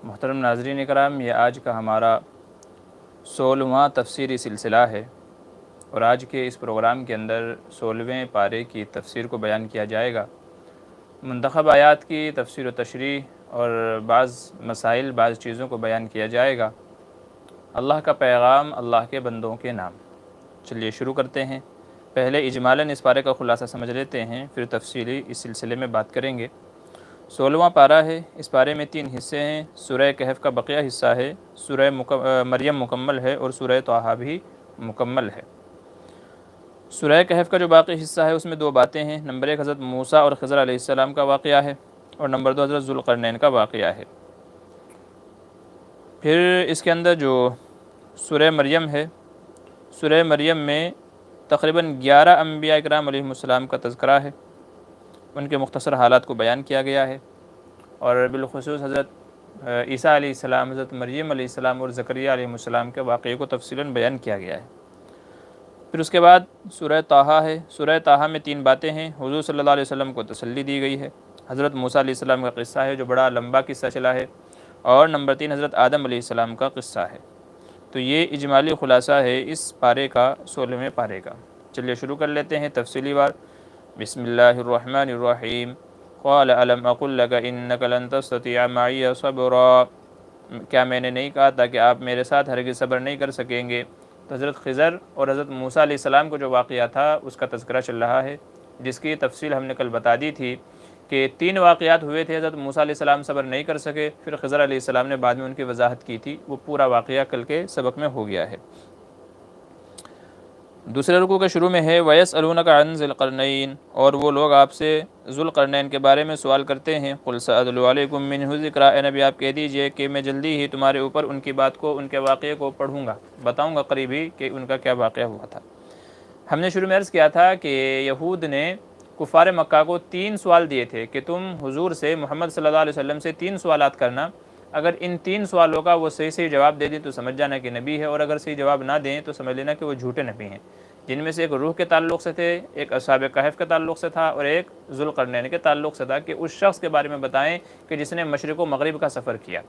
محترم ناظرین کرام، یہ آج کا ہمارا 16واں تفسیری سلسلہ ہے اور آج کے اس پروگرام کے اندر 16ویں پارے کی تفسیر کو بیان کیا جائے گا۔ منتخب آیات کی تفسیر و تشریح اور بعض مسائل، بعض چیزوں کو بیان کیا جائے گا۔ اللہ کا پیغام، اللہ کے بندوں کے نام۔ چلیے شروع کرتے ہیں۔ پہلے اجمالاً اس پارے کا خلاصہ سمجھ لیتے ہیں، پھر تفصیلی اس سلسلے میں بات کریں گے۔ 16واں پارہ ہے، اس پارے میں 3 حصے ہیں۔ سورہ کہف کا بقیہ حصہ ہے، سورہ مریم مکمل ہے اور سورہ طٰہٰ بھی مکمل ہے۔ سورہ کہف کا جو باقی حصہ ہے اس میں 2 باتیں ہیں۔ نمبر 1 حضرت موسیٰ اور خضر علیہ السلام کا واقعہ ہے، اور نمبر 2 حضرت ذوالقرنین کا واقعہ ہے۔ پھر اس کے اندر جو سورہ مریم ہے، سورہ مریم میں تقریباً 11 انبیاء اکرام علیہ السلام کا تذکرہ ہے، ان کے مختصر حالات کو بیان کیا گیا ہے، اور بالخصوص حضرت عیسیٰ علیہ السلام، حضرت مریم علیہ السلام اور زکریا علیہ السلام کے واقعے کو تفصیلاً بیان کیا گیا ہے۔ پھر اس کے بعد سورہ طٰہٰ ہے۔ سورہ طٰہٰ میں 3 باتیں ہیں۔ حضور صلی اللہ علیہ وسلم کو تسلی دی گئی ہے، حضرت موسیٰ علیہ السلام کا قصہ ہے جو بڑا لمبا قصہ چلا ہے، اور نمبر 3 حضرت آدم علیہ السلام کا قصہ ہے۔ تو یہ اجمالی خلاصہ ہے اس پارے کا، 16ویں پارے کا۔ چلیے شروع کر لیتے ہیں تفصیلی وار۔ بسم اللہ الرحمن الرحیم۔ قال الم اقل لک انک لن تستطیع معی صبرا، کیا میں نے نہیں کہا تھا کہ آپ میرے ساتھ ہرگز صبر نہیں کر سکیں گے؟ تو حضرت خضر اور حضرت موسیٰ علیہ السلام کو جو واقعہ تھا اس کا تذکرہ چل رہا ہے، جس کی تفصیل ہم نے کل بتا دی تھی کہ 3 واقعات ہوئے تھے۔ حضرت موسیٰ علیہ السلام صبر نہیں کر سکے، پھر خضر علیہ السلام نے بعد میں ان کی وضاحت کی تھی، وہ پورا واقعہ کل کے سبق میں ہو گیا ہے۔ دوسرے رکوع کے شروع میں ہے وَيَسْأَلُونَكَ عَنْ ذِي الْقَرْنَيْنِ، اور وہ لوگ آپ سے ذوالقرنین کے بارے میں سوال کرتے ہیں۔ قُلْ سَأَتْلُو عَلَيْكُم مِّنْهُ ذِكْرًا، اے نبی آپ کہہ دیجئے کہ میں جلدی ہی تمہارے اوپر ان کی بات کو، ان کے واقعے کو پڑھوں گا، بتاؤں گا قریب ہی کہ ان کا کیا واقعہ ہوا تھا۔ ہم نے شروع میں عرض کیا تھا کہ یہود نے کفار مکہ کو 3 سوال دیے تھے کہ تم حضور سے، محمد صلی اللہ علیہ وسلم سے 3 سوالات کرنا، اگر ان 3 سوالوں کا وہ صحیح جواب دے دیں تو سمجھ جانا کہ نبی ہے، اور اگر صحیح جواب نہ دیں تو سمجھ لینا کہ وہ جھوٹے نبی ہیں، جن میں سے ایک روح کے تعلق سے تھے، ایک اصحاب کہف کے تعلق سے تھا، اور ایک ذوالقرنین کے تعلق سے تھا کہ اس شخص کے بارے میں بتائیں کہ جس نے مشرق و مغرب کا سفر کیا،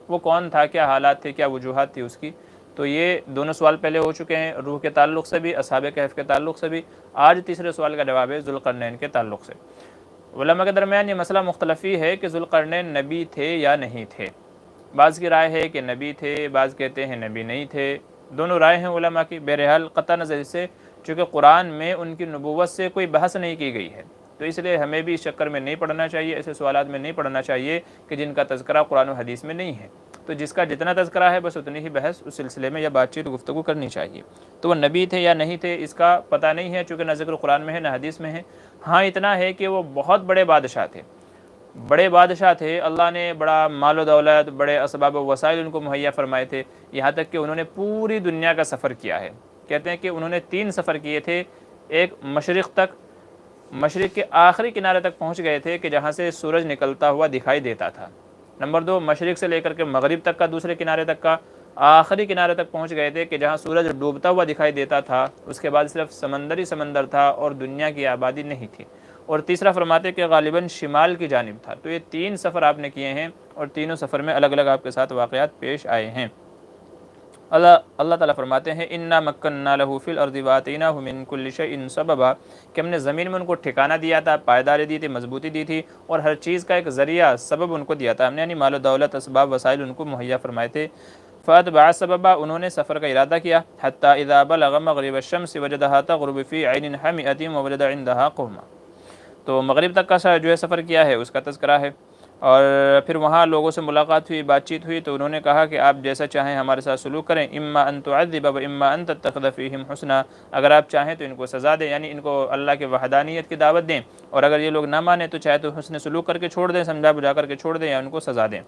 وہ کون تھا، کیا حالات تھے، کیا وجوہات تھی اس کی۔ تو یہ دونوں سوال پہلے ہو چکے ہیں، روح کے تعلق سے بھی، اصحاب کہف کے تعلق سے بھی۔ آج تیسرے سوال کا جواب ہے ذوالقرنین کے تعلق سے۔ علماء کے درمیان یہ مسئلہ مختلفی ہے کہ ذوالقرنین نبی تھے یا نہیں تھے۔ بعض کی رائے ہے کہ نبی تھے، بعض کہتے ہیں نبی نہیں تھے، دونوں رائے ہیں علماء کی۔ بہرحال قطع نظر سے چونکہ قرآن میں ان کی نبوت سے کوئی بحث نہیں کی گئی ہے، تو اس لیے ہمیں بھی اس چکر میں نہیں پڑھنا چاہیے، ایسے سوالات میں نہیں پڑھنا چاہیے کہ جن کا تذکرہ قرآن و حدیث میں نہیں ہے۔ تو جس کا جتنا تذکرہ ہے بس اتنی ہی بحث اس سلسلے میں یا بات چیت گفتگو کرنی چاہیے۔ تو وہ نبی تھے یا نہیں تھے اس کا پتہ نہیں ہے، چونکہ نہ ذکر قرآن میں ہے نہ حدیث میں ہے۔ ہاں اتنا ہے کہ وہ بہت بڑے بادشاہ تھے، بڑے بادشاہ تھے، اللہ نے بڑا مال و دولت، بڑے اسباب و وسائل ان کو مہیا فرمائے تھے، یہاں تک کہ انہوں نے پوری دنیا کا سفر کیا ہے۔ کہتے ہیں کہ انہوں نے 3 سفر کیے تھے، ایک مشرق تک، مشرق کے آخری کنارے تک پہنچ گئے تھے کہ جہاں سے سورج نکلتا ہوا دکھائی دیتا تھا۔ نمبر 2 مشرق سے لے کر کے مغرب تک کا، دوسرے کنارے تک کا، آخری کنارے تک پہنچ گئے تھے کہ جہاں سورج ڈوبتا ہوا دکھائی دیتا تھا، اس کے بعد صرف سمندر تھا اور دنیا کی آبادی نہیں تھی۔ اور تیسرا فرماتے کہ غالباً شمال کی جانب تھا۔ تو یہ 3 سفر آپ نے کیے ہیں، اور تینوں سفر میں الگ الگ آپ کے ساتھ واقعات پیش آئے ہیں۔ اللہ تعالیٰ فرماتے ہیں انا مکننا لہ فی الارض واتیناہ من کل شیء سببا، کہ ہم نے زمین میں ان کو ٹھکانہ دیا تھا، پائیداری دی تھی، مضبوطی دی تھی، اور ہر چیز کا ایک ذریعہ، سبب ان کو دیا تھا ہم نے، یعنی مال و دولت، اسباب، وسائل ان کو مہیا فرمائے تھے۔ فاتبع سببا، انہوں نے سفر کا ارادہ کیا، حتی اذا بلغ مغرب الشمس وجدها تغرب فی عین حمیۃ ووجد عندها قوما، تو مغرب تک کا جو ہے سفر کیا ہے اس کا تذکرہ ہے، اور پھر وہاں لوگوں سے ملاقات ہوئی، بات چیت ہوئی، تو انہوں نے کہا کہ آپ جیسا چاہیں ہمارے ساتھ سلوک کریں، اما ان تعذب و اما ان تتخذ فیہم حسنا، اگر آپ چاہیں تو ان کو سزا دیں، یعنی ان کو اللہ کے وحدانیت کی دعوت دیں، اور اگر یہ لوگ نہ مانیں تو چاہے تو حسن سلوک کر کے چھوڑ دیں، سمجھا بجھا کر کے چھوڑ دیں، یا ان کو سزا دیں۔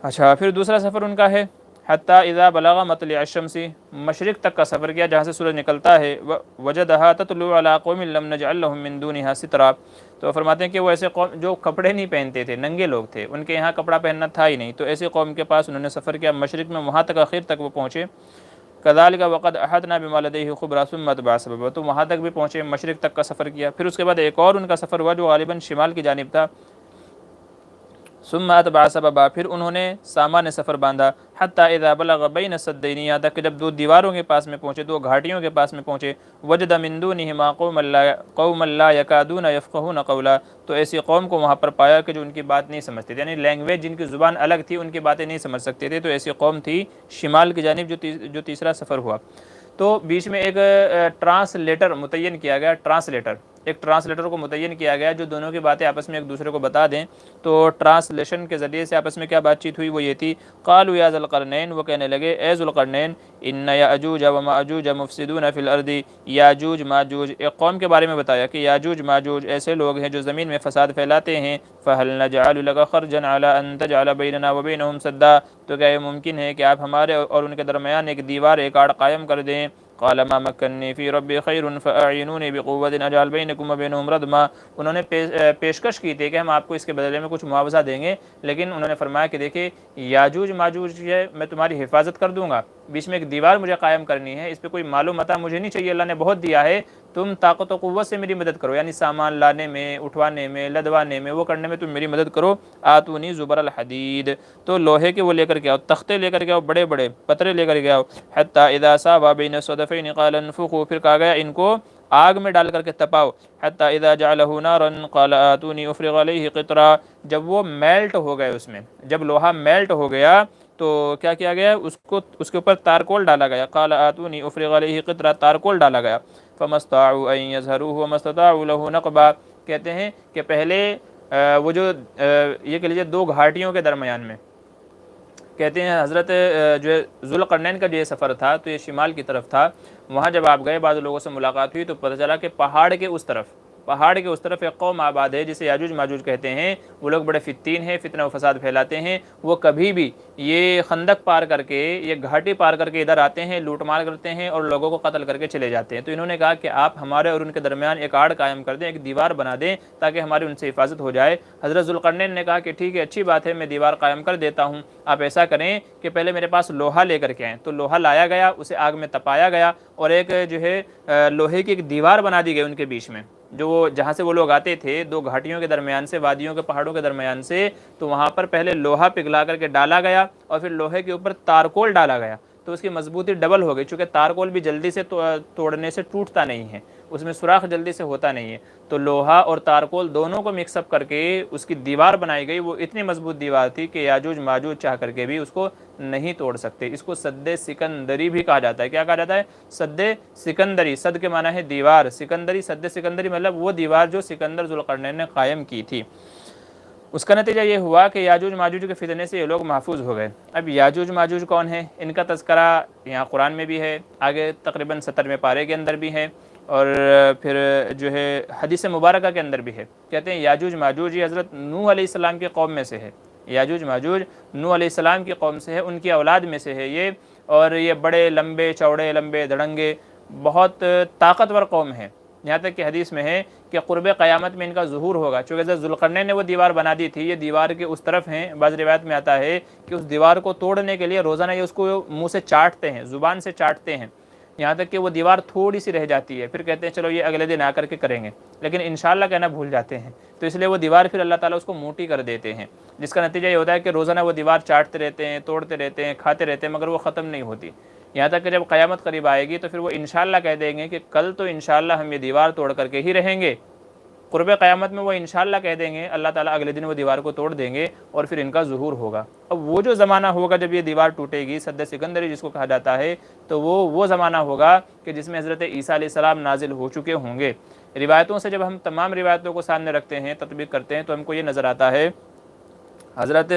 اچھا، پھر دوسرا سفر ان کا ہے حتی اذا بلغ مطلع الشمس، مشرق تک کا سفر کیا جہاں سے سورج نکلتا ہے، وجدها تطلع على قوم لم نجعل لهم من دونها سترا، تو فرماتے ہیں کہ وہ ایسے قوم جو کپڑے نہیں پہنتے تھے، ننگے لوگ تھے، ان کے یہاں کپڑا پہننا تھا ہی نہیں، تو ایسے قوم کے پاس انہوں نے سفر کیا مشرق میں، وہاں تک آخر تک وہ پہنچے۔ کذالک وقد احطنا بما لدیہ خبرا ثم اتبع سببا، تو وہاں تک بھی پہنچے، مشرق تک کا سفر کیا۔ پھر اس کے بعد ایک اور ان کا سفر ہوا جو غالباً شمال کی جانب تھا، ثم اتبع سببا، پھر انہوں نے سامان سفر باندھا، حتی اذا بلغ بین السدین، یہاں تک کہ جب دو دیواروں کے پاس میں پہنچے، دو گھاٹیوں کے پاس میں پہنچے، وجد من دونہما قوما لا یکادون یفقہون قولا، تو ایسی قوم کو وہاں پر پایا کہ جو ان کی بات نہیں سمجھتے تھے، یعنی لینگویج جن کی زبان الگ تھی، ان کی باتیں نہیں سمجھ سکتے تھے، تو ایسی قوم تھی شمال کی جانب جو تیسرا سفر ہوا۔ تو بیچ میں ایک ٹرانسلیٹر متعین کیا گیا، ایک ٹرانسلیٹر کو متعین کیا گیا جو دونوں کی باتیں آپس میں ایک دوسرے کو بتا دیں۔ تو ٹرانسلیشن کے ذریعے سے آپس میں کیا بات چیت ہوئی، وہ یہ تھی، قالوا یا ذوالقرنین، وہ کہنے لگے اے ذوالقرنین، ان یاجوج و ماجوج مفسدون فی الارض، یاجوج ماجوج، ایک قوم کے بارے میں بتایا کہ یاجوج ماجوج ایسے لوگ ہیں جو زمین میں فساد پھیلاتے ہیں، فہل نجعل لک خرجا علی ان تجعل بیننا وبینہم سدا، تو کیا یہ ممکن ہے کہ آپ ہمارے اور ان کے درمیان ایک دیوار، ایک آڑ قائم کر دیں؟ قال ما مکنی فی ربی خیر فاعینونی بقوۃ اجعل بینکم وبینہم ردما، انہوں نے پیشکش کی تھی کہ ہم آپ کو اس کے بدلے میں کچھ معاوضہ دیں گے، لیکن انہوں نے فرمایا کہ دیکھیں یاجوج ماجوج ہے، میں تمہاری حفاظت کر دوں گا، بیچ میں ایک دیوار مجھے قائم کرنی ہے، اس پہ کوئی معلوم متا مجھے نہیں چاہیے، اللہ نے بہت دیا ہے، تم طاقت و قوت سے میری مدد کرو، یعنی سامان لانے میں، اٹھوانے میں، لدوانے میں، وہ کرنے میں تم میری مدد کرو۔ آتونی زبر الحدید، تو لوہے کے وہ لے کر کے آؤ، تختے لے کر کے آؤ، بڑے بڑے پترے لے کر کے آؤ، حتی اذا ساوا بین الصدفین قال انفخوا، پھر کہا گیا ان کو آگ میں ڈال کر کے تپاؤ، حتی اذا جعلہ نارا قال آتونی افرغ علیہ قطرا، جب وہ میلٹ ہو گئے، اس میں جب لوہا میلٹ ہو گیا تو کیا کیا گیا، اس کے اوپر تارکول ڈالا گیا، قال آتونی افرغ علیہ قطرا، تارکول ڈالا گیا، فما استطاعوا ان يظهروه وما استطاعوا له نقبا، کہتے ہیں کہ پہلے وہ جو یہ کہہ لیجیے دو گھاٹیوں کے درمیان میں، کہتے ہیں حضرت جو ہے ذوالقرنین کا جو یہ سفر تھا تو یہ شمال کی طرف تھا، وہاں جب آپ گئے بعض لوگوں سے ملاقات ہوئی تو پتہ چلا کہ پہاڑ کے اس طرف ایک قوم آباد ہے جسے یاجوج ماجوج کہتے ہیں، وہ لوگ بڑے فتین ہیں، فتنہ و فساد پھیلاتے ہیں، وہ کبھی بھی یہ خندق پار کر کے، یہ گھاٹی پار کر کے ادھر آتے ہیں، لوٹ مار کرتے ہیں اور لوگوں کو قتل کر کے چلے جاتے ہیں۔ تو انہوں نے کہا کہ آپ ہمارے اور ان کے درمیان ایک آڑ قائم کر دیں، ایک دیوار بنا دیں تاکہ ہماری ان سے حفاظت ہو جائے۔ حضرت ذوالقرنین نے کہا کہ ٹھیک ہے، اچھی بات ہے، میں دیوار قائم کر دیتا ہوں، آپ ایسا کریں کہ پہلے میرے پاس لوہا لے کر کے آئیں۔ تو لوہا لایا گیا، اسے آگ میں تپایا گیا اور ایک جو ہے لوہے کی ایک دیوار بنا دی گئی ان کے بیچ میں، جو جہاں سے وہ لوگ آتے تھے، دو گھاٹیوں کے درمیان سے، وادیوں کے پہاڑوں کے درمیان سے، تو وہاں پر پہلے لوہا پگھلا کر کے ڈالا گیا اور پھر لوہے کے اوپر تارکول ڈالا گیا، تو اس کی مضبوطی ڈبل ہو گئی، چونکہ تارکول بھی جلدی سے توڑنے سے ٹوٹتا نہیں ہے، اس میں سوراخ جلدی سے ہوتا نہیں ہے، تو لوہا اور تارکول دونوں کو مکس اپ کر کے اس کی دیوار بنائی گئی، وہ اتنی مضبوط دیوار تھی کہ یاجوج ماجوج چاہ کر کے بھی اس کو نہیں توڑ سکتے۔ اس کو سد سکندری بھی کہا جاتا ہے۔ کیا کہا جاتا ہے؟ سد سکندری، سد کے معنی ہے دیوار، سکندری، سد سکندری مطلب وہ دیوار جو سکندر ذوالقرنین نے قائم کی تھی۔ اس کا نتیجہ یہ ہوا کہ یاجوج ماجوج کے فتنے سے یہ لوگ محفوظ ہو گئے۔ اب یاجوج ماجوج کون ہیں؟ ان کا تذکرہ یہاں قرآن میں بھی ہے، آگے تقریباً 70ویں پارے کے اندر بھی ہے، اور پھر جو ہے حدیث مبارکہ کے اندر بھی ہے۔ کہتے ہیں یاجوج ماجوج یہ حضرت نوح علیہ السلام کی قوم میں سے ہے، یاجوج ماجوج نوح علیہ السلام کی قوم سے ہے، ان کی اولاد میں سے ہے یہ، اور یہ بڑے لمبے چوڑے، لمبے دھڑنگے، بہت طاقتور قوم ہے، یہاں تک کہ حدیث میں ہے کہ قرب قیامت میں ان کا ظہور ہوگا، چونکہ حضرت ذوالقرنین نے وہ دیوار بنا دی تھی، یہ دیوار کے اس طرف ہیں، بعض روایت میں آتا ہے کہ اس دیوار کو توڑنے کے لیے روزانہ یہ اس کو منہ سے چاٹتے ہیں، زبان سے چاٹتے ہیں، یہاں تک کہ وہ دیوار تھوڑی سی رہ جاتی ہے، پھر کہتے ہیں چلو یہ اگلے دن آ کر کے کریں گے، لیکن انشاءاللہ کہنا بھول جاتے ہیں، تو اس لیے وہ دیوار پھر اللہ تعالیٰ اس کو موٹی کر دیتے ہیں، جس کا نتیجہ یہ ہوتا ہے کہ روزانہ وہ دیوار چاٹتے رہتے ہیں، توڑتے رہتے ہیں، کھاتے رہتے ہیں، مگر وہ ختم نہیں ہوتی، یہاں تک کہ جب قیامت قریب آئے گی تو پھر وہ انشاءاللہ کہہ دیں گے کہ کل تو انشاءاللہ ہم یہ دیوار توڑ کر کے ہی رہیں گے، قرب قیامت میں وہ انشاءاللہ کہہ دیں گے، اللہ تعالیٰ اگلے دن وہ دیوار کو توڑ دیں گے اور پھر ان کا ظہور ہوگا۔ اب وہ جو زمانہ ہوگا جب یہ دیوار ٹوٹے گی، سد سکندری جس کو کہا جاتا ہے، تو وہ زمانہ ہوگا کہ جس میں حضرت عیسیٰ علیہ السلام نازل ہو چکے ہوں گے۔ روایتوں سے جب ہم تمام روایتوں کو سامنے رکھتے ہیں، تطبیق کرتے ہیں، تو ہم کو یہ نظر آتا ہے حضرت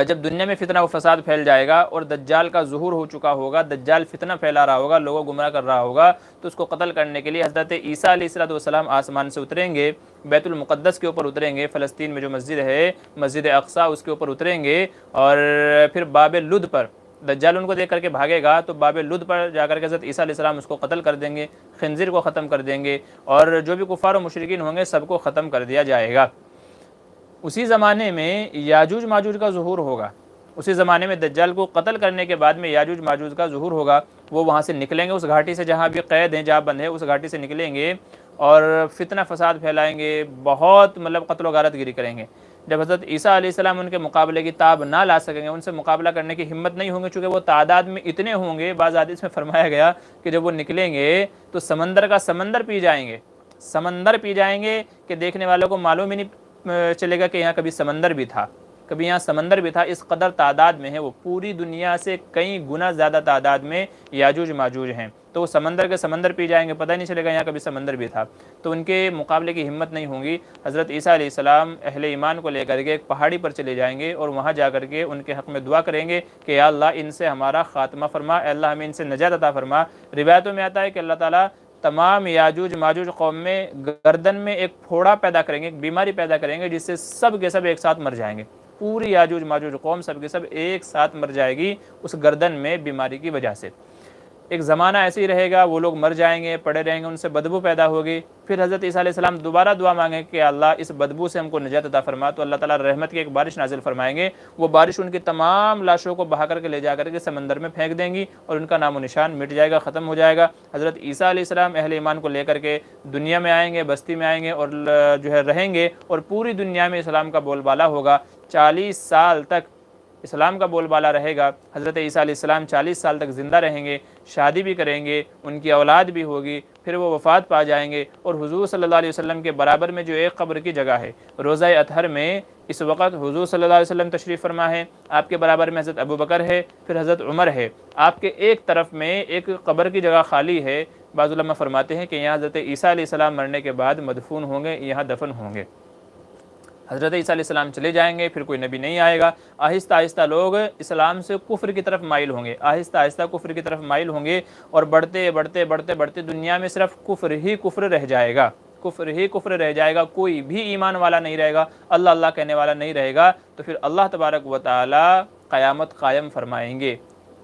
جب دنیا میں فتنہ و فساد پھیل جائے گا اور دجال کا ظہور ہو چکا ہوگا، دجال فتنہ پھیلا رہا ہوگا، لوگوں کو گمراہ کر رہا ہوگا، تو اس کو قتل کرنے کے لیے حضرت عیسیٰ علیہ السلام آسمان سے اتریں گے، بیت المقدس کے اوپر اتریں گے، فلسطین میں جو مسجد ہے مسجد اقصیٰ، اس کے اوپر اتریں گے، اور پھر باب لد پر دجال ان کو دیکھ کر کے بھاگے گا، تو باب لد پر جا کر کے حضرت عیسیٰ علیہ السلام اس کو قتل کر دیں گے، خنزیر کو ختم کر دیں گے، اور جو بھی کفار و مشرکین ہوں گے سب کو ختم کر دیا جائے گا۔ اسی زمانے میں یاجوج ماجوج کا ظہور ہوگا، اسی زمانے میں دجال کو قتل کرنے کے بعد میں یاجوج ماجوج کا ظہور ہوگا، وہ وہاں سے نکلیں گے، اس گھاٹی سے جہاں بھی قید ہیں، جہاں بند ہے، اس گھاٹی سے نکلیں گے اور فتنہ فساد پھیلائیں گے، بہت قتل و غارت گیری کریں گے۔ جب حضرت عیسیٰ علیہ السلام ان کے مقابلے کی تاب نہ لا سکیں گے، ان سے مقابلہ کرنے کی ہمت نہیں ہوں گے، چونکہ وہ تعداد میں اتنے ہوں گے، بعض حدیث میں فرمایا گیا کہ جب وہ نکلیں گے تو سمندر کا سمندر پی جائیں گے، سمندر پی جائیں گے کہ دیکھنے والوں کو معلوم ہی نہیں چلے گا کہ یہاں کبھی سمندر بھی تھا، کبھی یہاں سمندر بھی تھا، اس قدر تعداد میں ہے وہ، پوری دنیا سے کئی گنا زیادہ تعداد میں یاجوج ماجوج ہیں، تو وہ سمندر کے سمندر پی جائیں گے، پتہ ہی نہیں چلے گا یہاں کبھی سمندر بھی تھا، تو ان کے مقابلے کی ہمت نہیں ہوں گی۔ حضرت عیسیٰ علیہ السلام اہل ایمان کو لے کر کے ایک پہاڑی پر چلے جائیں گے اور وہاں جا کر کے ان کے حق میں دعا کریں گے کہ یا اللہ ان سے ہمارا خاتمہ فرما، اے اللہ ہمیں ان سے نجات عطا فرما۔ روایتوں میں آتا ہے کہ اللہ تعالیٰ تمام یاجوج ماجوج قوم میں گردن میں ایک پھوڑا پیدا کریں گے، ایک بیماری پیدا کریں گے، جس سے سب کے سب ایک ساتھ مر جائیں گے، پوری یاجوج ماجوج قوم سب کے سب ایک ساتھ مر جائے گی اس گردن میں بیماری کی وجہ سے۔ ایک زمانہ ایسے ہی رہے گا، وہ لوگ مر جائیں گے، پڑے رہیں گے، ان سے بدبو پیدا ہوگی، پھر حضرت عیسیٰ علیہ السلام دوبارہ دعا مانگیں کہ اللہ اس بدبو سے ہم کو نجات عطا فرما، تو اللہ تعالیٰ رحمت کی ایک بارش نازل فرمائیں گے، وہ بارش ان کی تمام لاشوں کو بہا کر کے لے جا کر کے سمندر میں پھینک دیں گی اور ان کا نام و نشان مٹ جائے گا، ختم ہو جائے گا۔ حضرت عیسیٰ علیہ السلام اہل ایمان کو لے کر کے دنیا میں آئیں گے، بستی میں آئیں گے اور رہیں گے، اور پوری دنیا میں اسلام کا بول بالا ہوگا، 40 سال تک اسلام کا بول بالا رہے گا۔ حضرت عیسیٰ علیہ السلام 40 سال تک زندہ رہیں گے، شادی بھی کریں گے، ان کی اولاد بھی ہوگی، پھر وہ وفات پا جائیں گے، اور حضور صلی اللہ علیہ وسلم کے برابر میں جو ایک قبر کی جگہ ہے روضہ اطہر میں، اس وقت حضور صلی اللہ علیہ وسلم تشریف فرما ہے، آپ کے برابر میں حضرت ابوبکر ہے، پھر حضرت عمر ہے، آپ کے ایک طرف میں ایک قبر کی جگہ خالی ہے۔ بعض علماء فرماتے ہیں کہ یہاں حضرت عیسیٰ علیہ السلام مرنے کے بعد مدفون ہوں گے، یہاں دفن ہوں گے۔ حضرت عیسیٰ علیہ السلام چلے جائیں گے، پھر کوئی نبی نہیں آئے گا، آہستہ آہستہ لوگ اسلام سے کفر کی طرف مائل ہوں گے، آہستہ آہستہ کفر کی طرف مائل ہوں گے، اور بڑھتے بڑھتے بڑھتے بڑھتے دنیا میں صرف کفر ہی کفر رہ جائے گا، کفر ہی کفر رہ جائے گا، کوئی بھی ایمان والا نہیں رہے گا، اللہ اللہ کہنے والا نہیں رہے گا، تو پھر اللہ تبارک و تعالی قیامت قائم فرمائیں گے۔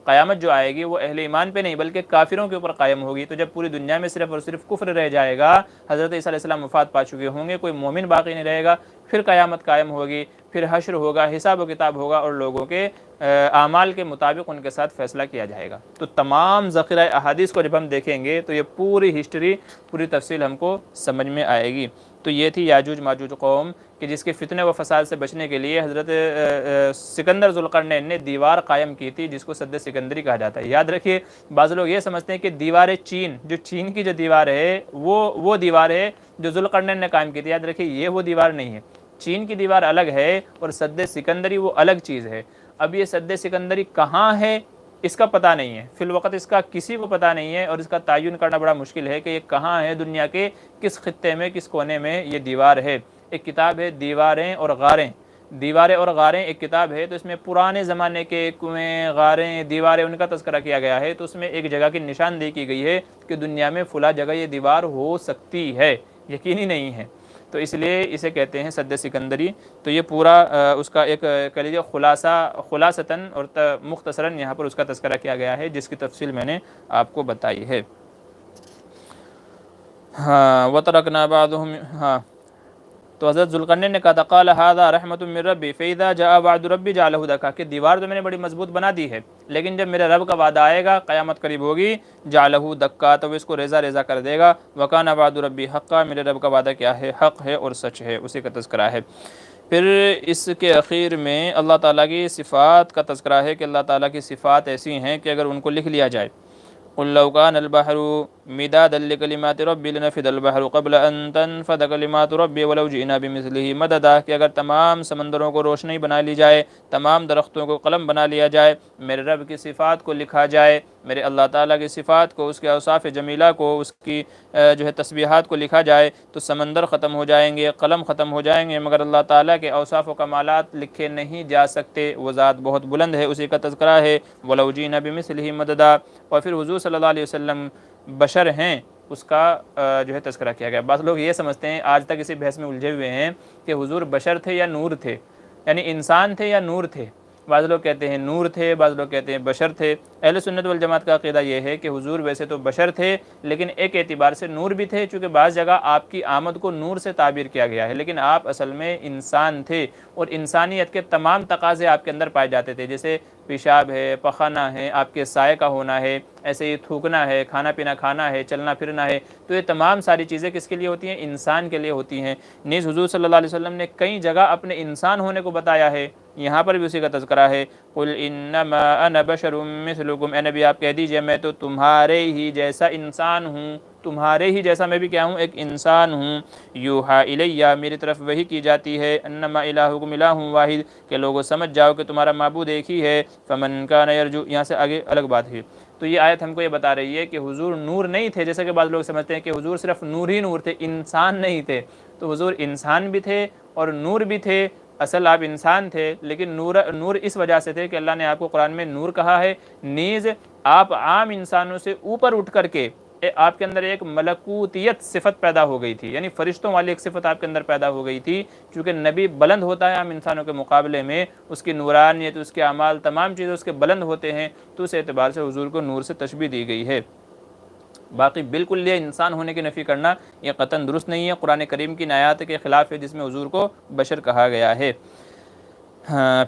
قیامت جو آئے گی وہ اہل ایمان پہ نہیں بلکہ کافروں کے اوپر قائم ہوگی، تو جب پوری دنیا میں صرف اور صرف کفر رہ جائے گا، حضرت عیسیٰ علیہ السلام وفات پا چکے ہوں گے، کوئی مومن باقی نہیں رہے گا، پھر قیامت قائم ہوگی، پھر حشر ہوگا، حساب و کتاب ہوگا، اور لوگوں کے اعمال کے مطابق ان کے ساتھ فیصلہ کیا جائے گا۔ تو تمام ذخیرہ احادیث کو جب ہم دیکھیں گے تو یہ پوری ہسٹری، پوری تفصیل ہم کو سمجھ میں آئے گی۔ تو یہ تھی یاجوج ماجوج قوم کہ جس کے فتنے و فساد سے بچنے کے لیے حضرت سکندر ذوالقرنین نے دیوار قائم کی تھی، جس کو سد سکندری کہا جاتا ہے۔ یاد رکھیے، بعض لوگ یہ سمجھتے ہیں کہ دیوار چین، جو چین کی جو دیوار ہے وہ دیوار ہے جو ذوالقرنین نے قائم کی تھی۔ یاد رکھیے یہ وہ دیوار نہیں ہے، چین کی دیوار الگ ہے اور سد سکندری وہ الگ چیز ہے۔ اب یہ سد سکندری کہاں ہے اس کا پتہ نہیں ہے، فی الوقت اس کا کسی کو پتہ نہیں ہے، اور اس کا تعین کرنا بڑا مشکل ہے کہ یہ کہاں ہے، دنیا کے کس خطے میں، کس کونے میں یہ دیوار ہے۔ ایک کتاب ہے دیواریں اور غاریں، دیواریں اور غاریں ایک کتاب ہے، تو اس میں پرانے زمانے کے کنویں، غاریں، دیواریں ان کا تذکرہ کیا گیا ہے، تو اس میں ایک جگہ کی نشاندہی کی گئی ہے کہ دنیا میں فلاں جگہ یہ دیوار ہو سکتی ہے، یقینی نہیں ہے، تو اس لیے اسے کہتے ہیں سد سکندری۔ تو یہ پورا اس کا ایک کہہ لیجیے خلاصتاً اور مختصراً یہاں پر اس کا تذکرہ کیا گیا ہے، جس کی تفصیل میں نے آپ کو بتائی ہے۔ ہاں وَتَرَكْنَا بَعْضُهُمْ، ہاں تو حضرت ذوالقرنین نے کہا تھا قال هذا رحمت من ربی فاذا جاء وعد ربی جعلہ دکا، کہ دیوار تو میں نے بڑی مضبوط بنا دی ہے، لیکن جب میرے رب کا وعدہ آئے گا، قیامت قریب ہوگی، جعلہ دکا، تو وہ اس کو ریزہ ریزہ کر دے گا۔ وکان وعد ربی حقا، میرے رب کا وعدہ کیا ہے؟ حق ہے اور سچ ہے، اسی کا تذکرہ ہے۔ پھر اس کے اخیر میں اللہ تعالیٰ کی صفات کا تذکرہ ہے کہ اللہ تعالیٰ کی صفات ایسی ہیں کہ اگر ان کو لکھ لیا جائے، قل لو كان البحر مدادا لكلمات ربي لنفد البحر قبل ان تنفد كلمات ربي ولو جئنا بمثله مددا، کہ اگر تمام سمندروں کو روشنی بنا لی جائے، تمام درختوں کو قلم بنا لیا جائے، میرے رب کی صفات کو لکھا جائے، میرے اللہ تعالیٰ کی صفات کو، اس کے اوصاف جمیلہ کو، اس کی جو ہے تسبیحات کو لکھا جائے، تو سمندر ختم ہو جائیں گے، قلم ختم ہو جائیں گے، مگر اللہ تعالیٰ کے اوصاف و کمالات لکھے نہیں جا سکتے، وہ ذات بہت بلند ہے، اسی کا تذکرہ ہے۔ وَلَوْ جِئْنَا بِمِثْلِهِ مَدَدًا، اور پھر حضور صلی اللہ علیہ وسلم بشر ہیں، اس کا جو ہے تذکرہ کیا گیا۔ بعض لوگ یہ سمجھتے ہیں، آج تک اسی بحث میں الجھے ہوئے ہیں کہ حضور بشر تھے یا نور تھے، یعنی انسان تھے یا نور تھے۔ بعض لوگ کہتے ہیں نور تھے، بعض لوگ کہتے ہیں بشر تھے۔ اہل سنت والجماعت کا عقیدہ یہ ہے کہ حضور ویسے تو بشر تھے لیکن ایک اعتبار سے نور بھی تھے، چونکہ بعض جگہ آپ کی آمد کو نور سے تعبیر کیا گیا ہے، لیکن آپ اصل میں انسان تھے اور انسانیت کے تمام تقاضے آپ کے اندر پائے جاتے تھے، جیسے پیشاب ہے، پخانا ہے، آپ کے سائے کا ہونا ہے، ایسے ہی تھوکنا ہے، کھانا پینا کھانا ہے، چلنا پھرنا ہے، تو یہ تمام ساری چیزیں کس کے لیے ہوتی ہیں؟ انسان کے لیے ہوتی ہیں۔ نیز حضور صلی اللہ علیہ وسلم نے کئی جگہ اپنے انسان ہونے کو بتایا ہے، یہاں پر بھی اسی کا تذکرہ ہے، قل انما انا بشر مثلکم، اے نبی آپ کہہ دیجئے میں تو تمہارے ہی جیسا انسان ہوں، تمہارے ہی جیسا میں بھی کیا ہوں؟ ایک انسان ہوں۔ یوحا الیہ، میری طرف وحی کی جاتی ہے، انما الہکم الہ واحد، کہ لوگوں سمجھ جاؤ کہ تمہارا معبود ایک ہی ہے، فمن کان یرجو، یہاں سے آگے الگ بات ہے۔ تو یہ آیت ہم کو یہ بتا رہی ہے کہ حضور نور نہیں تھے، جیسا کہ بعض لوگ سمجھتے ہیں کہ حضور صرف نور ہی نور تھے، انسان نہیں تھے۔ تو حضور انسان بھی تھے اور نور بھی تھے، اصل آپ انسان تھے لیکن نور اس وجہ سے تھے کہ اللہ نے آپ کو قرآن میں نور کہا ہے، نیز آپ عام انسانوں سے اوپر اٹھ کر کے آپ کے اندر ایک ملکوتیت صفت پیدا ہو گئی تھی، یعنی فرشتوں والی ایک صفت آپ کے اندر پیدا ہو گئی تھی، چونکہ نبی بلند ہوتا ہے عام انسانوں کے مقابلے میں، اس کی نورانیت، اس کے اعمال، تمام چیزیں اس کے بلند ہوتے ہیں، تو اس اعتبار سے حضور کو نور سے تشبیہ دی گئی ہے۔ باقی بالکل یہ انسان ہونے کی نفی کرنا یہ قطعاً درست نہیں ہے، قرآن کریم کی آیات کے خلاف ہے جس میں حضور کو بشر کہا گیا ہے۔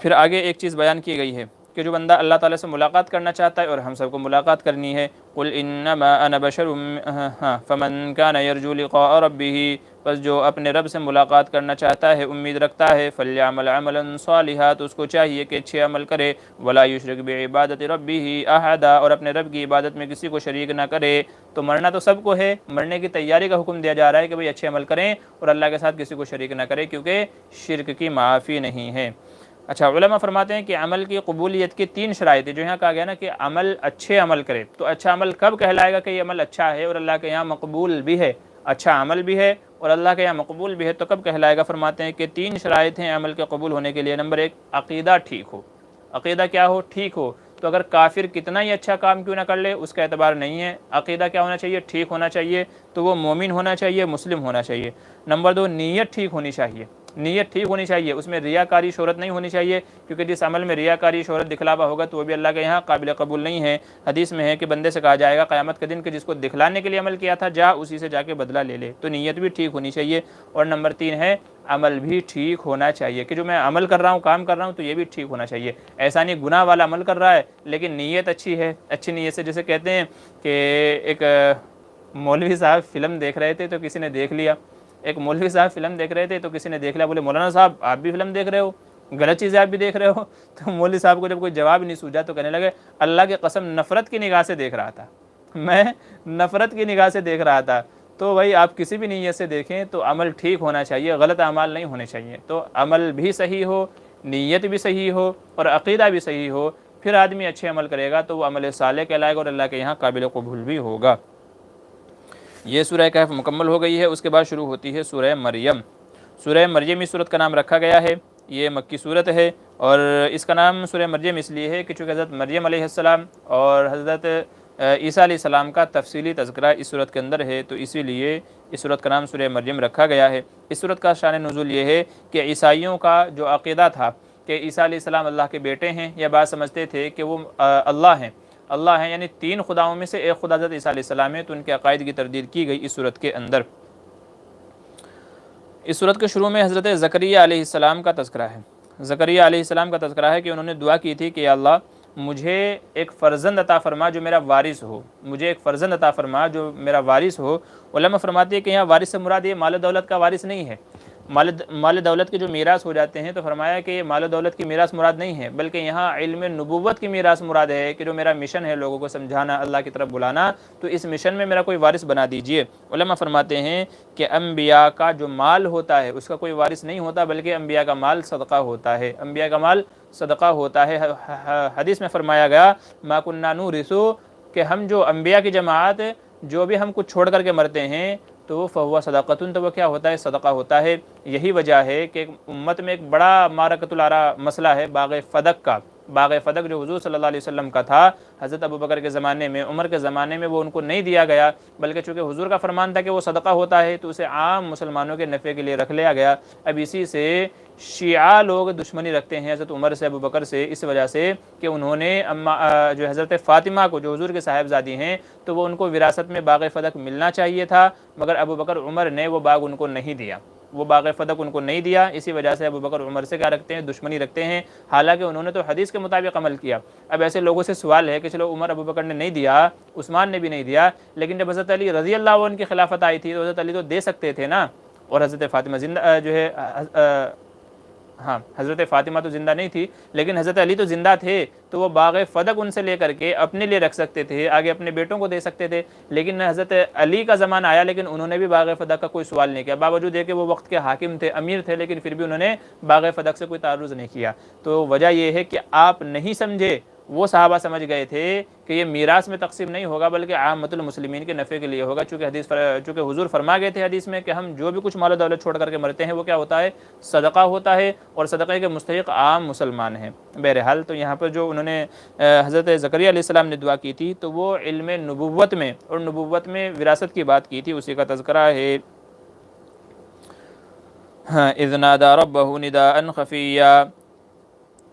پھر آگے ایک چیز بیان کی گئی ہے کہ جو بندہ اللہ تعالیٰ سے ملاقات کرنا چاہتا ہے، اور ہم سب کو ملاقات کرنی ہے، قل انما انا بشر فمن کان یرجو لقاء ربہ، بس جو اپنے رب سے ملاقات کرنا چاہتا ہے، امید رکھتا ہے، فلیعمل عملا صالحا، تو اس کو چاہیے کہ اچھے عمل کرے، ولا یشرک بعبادۃ ربہ احدا، اور اپنے رب کی عبادت میں کسی کو شریک نہ کرے۔ تو مرنا تو سب کو ہے، مرنے کی تیاری کا حکم دیا جا رہا ہے کہ بھئی اچھے عمل کریں اور اللہ کے ساتھ کسی کو شریک نہ کریں، کیونکہ شرک کی معافی نہیں ہے۔ اچھا، علماء فرماتے ہیں کہ عمل کی قبولیت کی 3 شرائط ہیں، جو یہاں کہا گیا نا کہ عمل اچھے عمل کرے، تو اچھا عمل کب کہلائے گا کہ یہ عمل اچھا ہے اور اللہ کے یہاں مقبول بھی ہے؟ اچھا عمل بھی ہے اور اللہ کے یہاں مقبول بھی ہے تو کب کہلائے گا؟ فرماتے ہیں کہ 3 شرائط ہیں عمل کے قبول ہونے کے لیے۔ نمبر 1، عقیدہ ٹھیک ہو۔ عقیدہ کیا ہو؟ ٹھیک ہو۔ تو اگر کافر کتنا ہی اچھا کام کیوں نہ کر لے، اس کا اعتبار نہیں ہے، عقیدہ کیا ہونا چاہیے؟ ٹھیک ہونا چاہیے، تو وہ مومن ہونا چاہیے، مسلم ہونا چاہیے۔ نمبر 2، نیت ٹھیک ہونی چاہیے، نیت ٹھیک ہونی چاہیے، اس میں ریاکاری شہرت نہیں ہونی چاہیے، کیونکہ جس عمل میں ریاکاری شہرت دکھلاوا ہوگا تو وہ بھی اللہ کے یہاں قابل قبول نہیں ہے۔ حدیث میں ہے کہ بندے سے کہا جائے گا قیامت کے دن کہ جس کو دکھلانے کے لیے عمل کیا تھا، جا اسی سے جا کے بدلہ لے لے۔ تو نیت بھی ٹھیک ہونی چاہیے۔ اور نمبر 3 ہے عمل بھی ٹھیک ہونا چاہیے، کہ جو میں عمل کر رہا ہوں، کام کر رہا ہوں، تو یہ بھی ٹھیک ہونا چاہیے۔ ایسا نہیں گناہ والا عمل کر رہا ہے لیکن نیت اچھی ہے، اچھی نیت سے، جیسے کہتے ہیں کہ ایک مولوی صاحب فلم دیکھ رہے تھے تو کسی نے دیکھ لیا، ایک مولوی صاحب فلم دیکھ رہے تھے تو کسی نے دیکھ لیا، بولے مولانا صاحب آپ بھی فلم دیکھ رہے ہو، غلط چیزیں آپ بھی دیکھ رہے ہو۔ تو مولوی صاحب کو جب کوئی جواب نہیں سوجا تو کہنے لگے اللہ کی قسم نفرت کی نگاہ سے دیکھ رہا تھا، میں نفرت کی نگاہ سے دیکھ رہا تھا۔ تو بھائی آپ کسی بھی نیت سے دیکھیں تو عمل ٹھیک ہونا چاہیے، غلط اعمال نہیں ہونے چاہیے۔ تو عمل بھی صحیح ہو، نیت بھی صحیح ہو اور عقیدہ بھی صحیح ہو، پھر آدمی اچھے عمل کرے گا تو وہ عمل صالح کہلائے گا اور اللہ کے یہاں قابل قبول بھی ہوگا۔ یہ سورہ کہف مکمل ہو گئی ہے۔ اس کے بعد شروع ہوتی ہے سورہ مریم۔ سورہ مریم اس سورت کا نام رکھا گیا ہے، یہ مکی سورت ہے، اور اس کا نام سورہ مریم اس لیے ہے کہ چونکہ حضرت مریم علیہ السلام اور حضرت عیسیٰ علیہ السلام کا تفصیلی تذکرہ اس سورت کے اندر ہے، تو اسی لیے اس سورت کا نام سورہ مریم رکھا گیا ہے۔ اس سورت کا شان نزول یہ ہے کہ عیسائیوں کا جو عقیدہ تھا کہ عیسیٰ علیہ السلام اللہ کے بیٹے ہیں، یا بعض سمجھتے تھے کہ وہ اللہ ہیں، یعنی 3 خداؤں میں سے ایک خدا حضرت عیسیٰ علیہ السلام ہے، تو ان کے عقائد کی تردید کی گئی اس سورت کے اندر۔ اس سورت کے شروع میں حضرت زکریا علیہ السلام کا تذکرہ ہے۔ زکریا علیہ السلام کا تذکرہ ہے کہ انہوں نے دعا کی تھی کہ یا اللہ مجھے ایک فرزند عطا فرما جو میرا وارث ہو، مجھے ایک فرزند عطا فرما جو میرا وارث ہو۔ علماء فرماتے ہیں کہ یہاں وارث سے مراد یہ مال و دولت کا وارث نہیں ہے، مال دولت کے جو میراث ہو جاتے ہیں، تو فرمایا کہ یہ مال و دولت کی میراث مراد نہیں ہے، بلکہ یہاں علم نبوت کی میراث مراد ہے، کہ جو میرا مشن ہے لوگوں کو سمجھانا، اللہ کی طرف بلانا، تو اس مشن میں میرا کوئی وارث بنا دیجئے۔ علماء فرماتے ہیں کہ انبیاء کا جو مال ہوتا ہے اس کا کوئی وارث نہیں ہوتا، بلکہ انبیاء کا مال صدقہ ہوتا ہے، انبیاء کا مال صدقہ ہوتا ہے۔ حدیث میں فرمایا گیا ما کننا نورث، کہ ہم جو انبیاء کی جماعت جو بھی ہم کچھ چھوڑ کر کے مرتے ہیں تو فہو صدقۃ، تو وہ کیا ہوتا ہے؟ صدقہ ہوتا ہے۔ یہی وجہ ہے کہ امت میں ایک بڑا معرکۃ العرا مسئلہ ہے باغ فدق کا، باغ فدق جو حضور صلی اللہ علیہ وسلم کا تھا، حضرت ابوبکر کے زمانے میں، عمر کے زمانے میں وہ ان کو نہیں دیا گیا، بلکہ چونکہ حضور کا فرمان تھا کہ وہ صدقہ ہوتا ہے تو اسے عام مسلمانوں کے نفع کے لیے رکھ لیا گیا۔ اب اسی سے شیعہ لوگ دشمنی رکھتے ہیں حضرت عمر سے، ابوبکر سے، اس وجہ سے کہ انہوں نے جو حضرت فاطمہ کو، جو حضور کے صاحبزادی ہیں، تو وہ ان کو وراثت میں باغ فدق ملنا چاہیے تھا، مگر ابوبکر عمر نے وہ باغ ان کو نہیں دیا، وہ باغ فدق ان کو نہیں دیا، اسی وجہ سے ابوبکر عمر سے کیا رکھتے ہیں؟ دشمنی رکھتے ہیں، حالانکہ انہوں نے تو حدیث کے مطابق عمل کیا۔ اب ایسے لوگوں سے سوال ہے کہ چلو عمر ابوبکر نے نہیں دیا، عثمان نے بھی نہیں دیا، لیکن جب حضرت علی رضی اللہ عنہ کی خلافت آئی تھی تو حضرت علی تو دے سکتے تھے نا، اور حضرت فاطمہ زندہ جو ہے ہاں حضرت فاطمہ تو زندہ نہیں تھی، لیکن حضرت علی تو زندہ تھے، تو وہ باغ فدق ان سے لے کر کے اپنے لیے رکھ سکتے تھے، آگے اپنے بیٹوں کو دے سکتے تھے، لیکن حضرت علی کا زمانہ آیا لیکن انہوں نے بھی باغ فدق کا کوئی سوال نہیں کیا، باوجود ہے کہ وہ وقت کے حاکم تھے، امیر تھے، لیکن پھر بھی انہوں نے باغ فدق سے کوئی تعرض نہیں کیا۔ تو وجہ یہ ہے کہ آپ نہیں سمجھے، وہ صحابہ سمجھ گئے تھے کہ یہ میراث میں تقسیم نہیں ہوگا بلکہ عامۃ المسلمین کے نفع کے لیے ہوگا، چونکہ حضور فرما گئے تھے حدیث میں کہ ہم جو بھی کچھ مال و دولت چھوڑ کر کے مرتے ہیں وہ کیا ہوتا ہے؟ صدقہ ہوتا ہے، اور صدقے کے مستحق عام مسلمان ہیں۔ بہرحال تو یہاں پر جو انہوں نے حضرت زکریا علیہ السلام نے دعا کی تھی تو وہ علم نبوت میں اور نبوت میں وراثت کی بات کی تھی، اسی کا تذکرہ ہے۔ اذ نادى ربه نداء خفيا،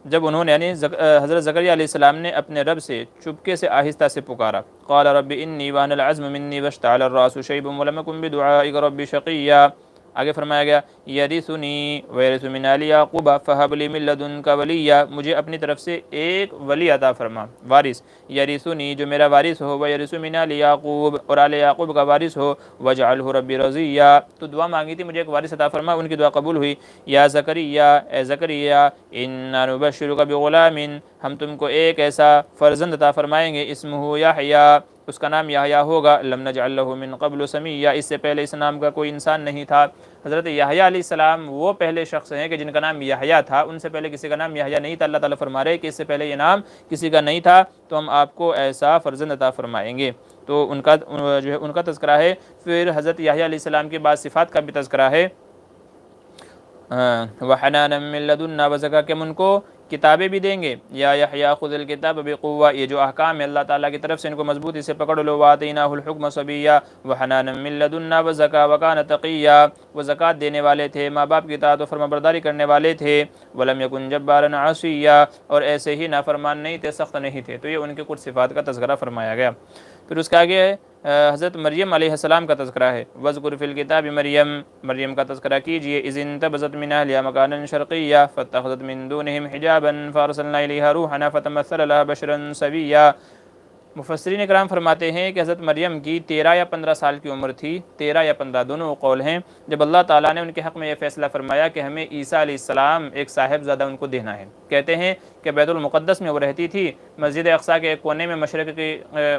جب انہوں نے یعنی حضرت زکریا علیہ السلام نے اپنے رب سے چپکے سے آہستہ سے پکارا، قال رب انی وان العزم منی واشتعل الراس شیبا ولم اکن بدعائک رب شقیا۔ آگے فرمایا گیا یرثنی ویرث من آل یعقوب فہب لی من لدنک ولیا، مجھے اپنی طرف سے ایک ولی عطا فرما، وارث، یرثنی جو میرا وارث ہو، ویرث من آل یعقوب اور آل یعقوب کا وارث ہو، واجعلہ ربی رضیا، تو دعا مانگی تھی مجھے ایک وارث عطا فرما، ان کی دعا قبول ہوئی۔ یا زکریا، اے زکریا، انا نبشرک بغلام، ہم تم کو ایک ایسا فرزند عطا فرمائیں گے، اسمہ یحییٰ، اس کا نام یحییٰ ہوگا، لم نجعل لہ من قبل سمیہ، اس سے پہلے اس نام کا کوئی انسان نہیں تھا۔ حضرت یحییٰ علیہ السلام وہ پہلے شخص ہیں کہ جن کا نام یحییٰ تھا، ان سے پہلے کسی کا نام یحییٰ نہیں تھا۔ اللہ تعالیٰ فرما رہے کہ اس سے پہلے یہ نام کسی کا نہیں تھا، تو ہم آپ کو ایسا فرزند عطا فرمائیں گے۔ تو ان کا جو ہے ان کا تذکرہ ہے۔ پھر حضرت یحییٰ علیہ السلام کے بعد صفات کا بھی تذکرہ ہے، وحنانا من لدنا وزکا، کہ ہم ان کو کتابیں بھی دیں گے، یا یحییٰ خذ الکتاب بقوہ، یہ جو احکام ہے اللہ تعالیٰ کی طرف سے ان کو مضبوطی سے پکڑ لو، وآتیناہ الحکم صبیہ وحنانا من لدنا وزکا وکان تقیہ، وہ زکوٰۃ دینے والے تھے، ماں باپ کی اطاعت و فرمانبرداری کرنے والے تھے، ولم یکن جبارا عصیہ، اور ایسے ہی نافرمان نہیں تھے، سخت نہیں تھے۔ تو یہ ان کے کچھ صفات کا تذکرہ فرمایا گیا۔ پھر اس کے آگے ہے حضرت مریم علیہ السلام کا تذکرہ ہے، وذکر فی الکتاب مریم، مریم کا تذکرہ کیجئے، اذ انتبذت من اہلها مکانا شرقیا فاتخذت من دونہم حجابا فارسلنا الیہا روحنا فتمثل لها بشرا سویا۔ مفسرین کرام فرماتے ہیں کہ حضرت مریم کی 13 یا 15 سال کی عمر تھی، 13 یا 15 دونوں قول ہیں، جب اللہ تعالیٰ نے ان کے حق میں یہ فیصلہ فرمایا کہ ہمیں عیسیٰ علیہ السلام ایک صاحبزادہ ان کو دینا ہے۔ کہتے ہیں کہ بیت المقدس میں وہ رہتی تھی، مسجد اقصیٰ کے ایک کونے میں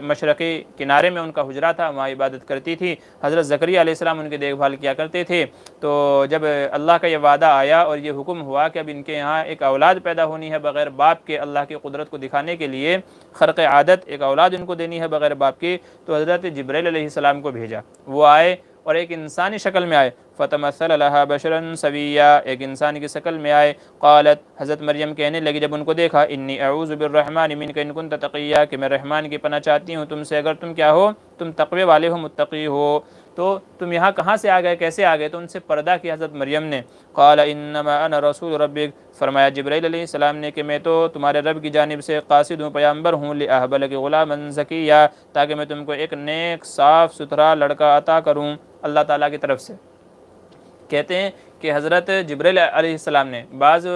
مشرقی کنارے میں ان کا حجرہ تھا، وہاں عبادت کرتی تھی۔ حضرت زکریا علیہ السلام ان کی دیکھ بھال کیا کرتے تھے۔ تو جب اللہ کا یہ وعدہ آیا اور یہ حکم ہوا کہ اب ان کے یہاں ایک اولاد پیدا ہونی ہے بغیر باپ کے، اللہ کی قدرت کو دکھانے کے لیے خرق عادت ایک اولاد ان کو دینی ہے بغیر باپ کی، تو حضرت جبرائیل علیہ السلام کو بھیجا، وہ آئے اور ایک انسانی شکل میں آئے، فتمثل لها بشرا سویا، ایک انسان کی شکل میں آئے۔ قالت، حضرت مریم کہنے لگی جب ان کو دیکھا، انی اعوذ بالرحمن منک ان کنت تقیا، کہ میں رحمان کی پناہ چاہتی ہوں تم سے اگر تم کیا ہو، تم تقوی والے ہو، متقی ہو۔ تو تم یہاں کہاں سے آ گئے، کیسے آ گئے؟ تو ان سے پردہ کیا حضرت مریم نے۔ قال انما انا رسول ربک، فرمایا جبرائیل علیہ السلام نے کہ میں تو تمہارے رب کی جانب سے قاصد ہوں، پیامبر ہوں، لأہب لک غلاما زکیا، تاکہ میں تم کو ایک نیک صاف ستھرا لڑکا عطا کروں اللہ تعالیٰ کی طرف سے۔ کہتے ہیں کہ حضرت جبرائیل علیہ السلام نے، بعض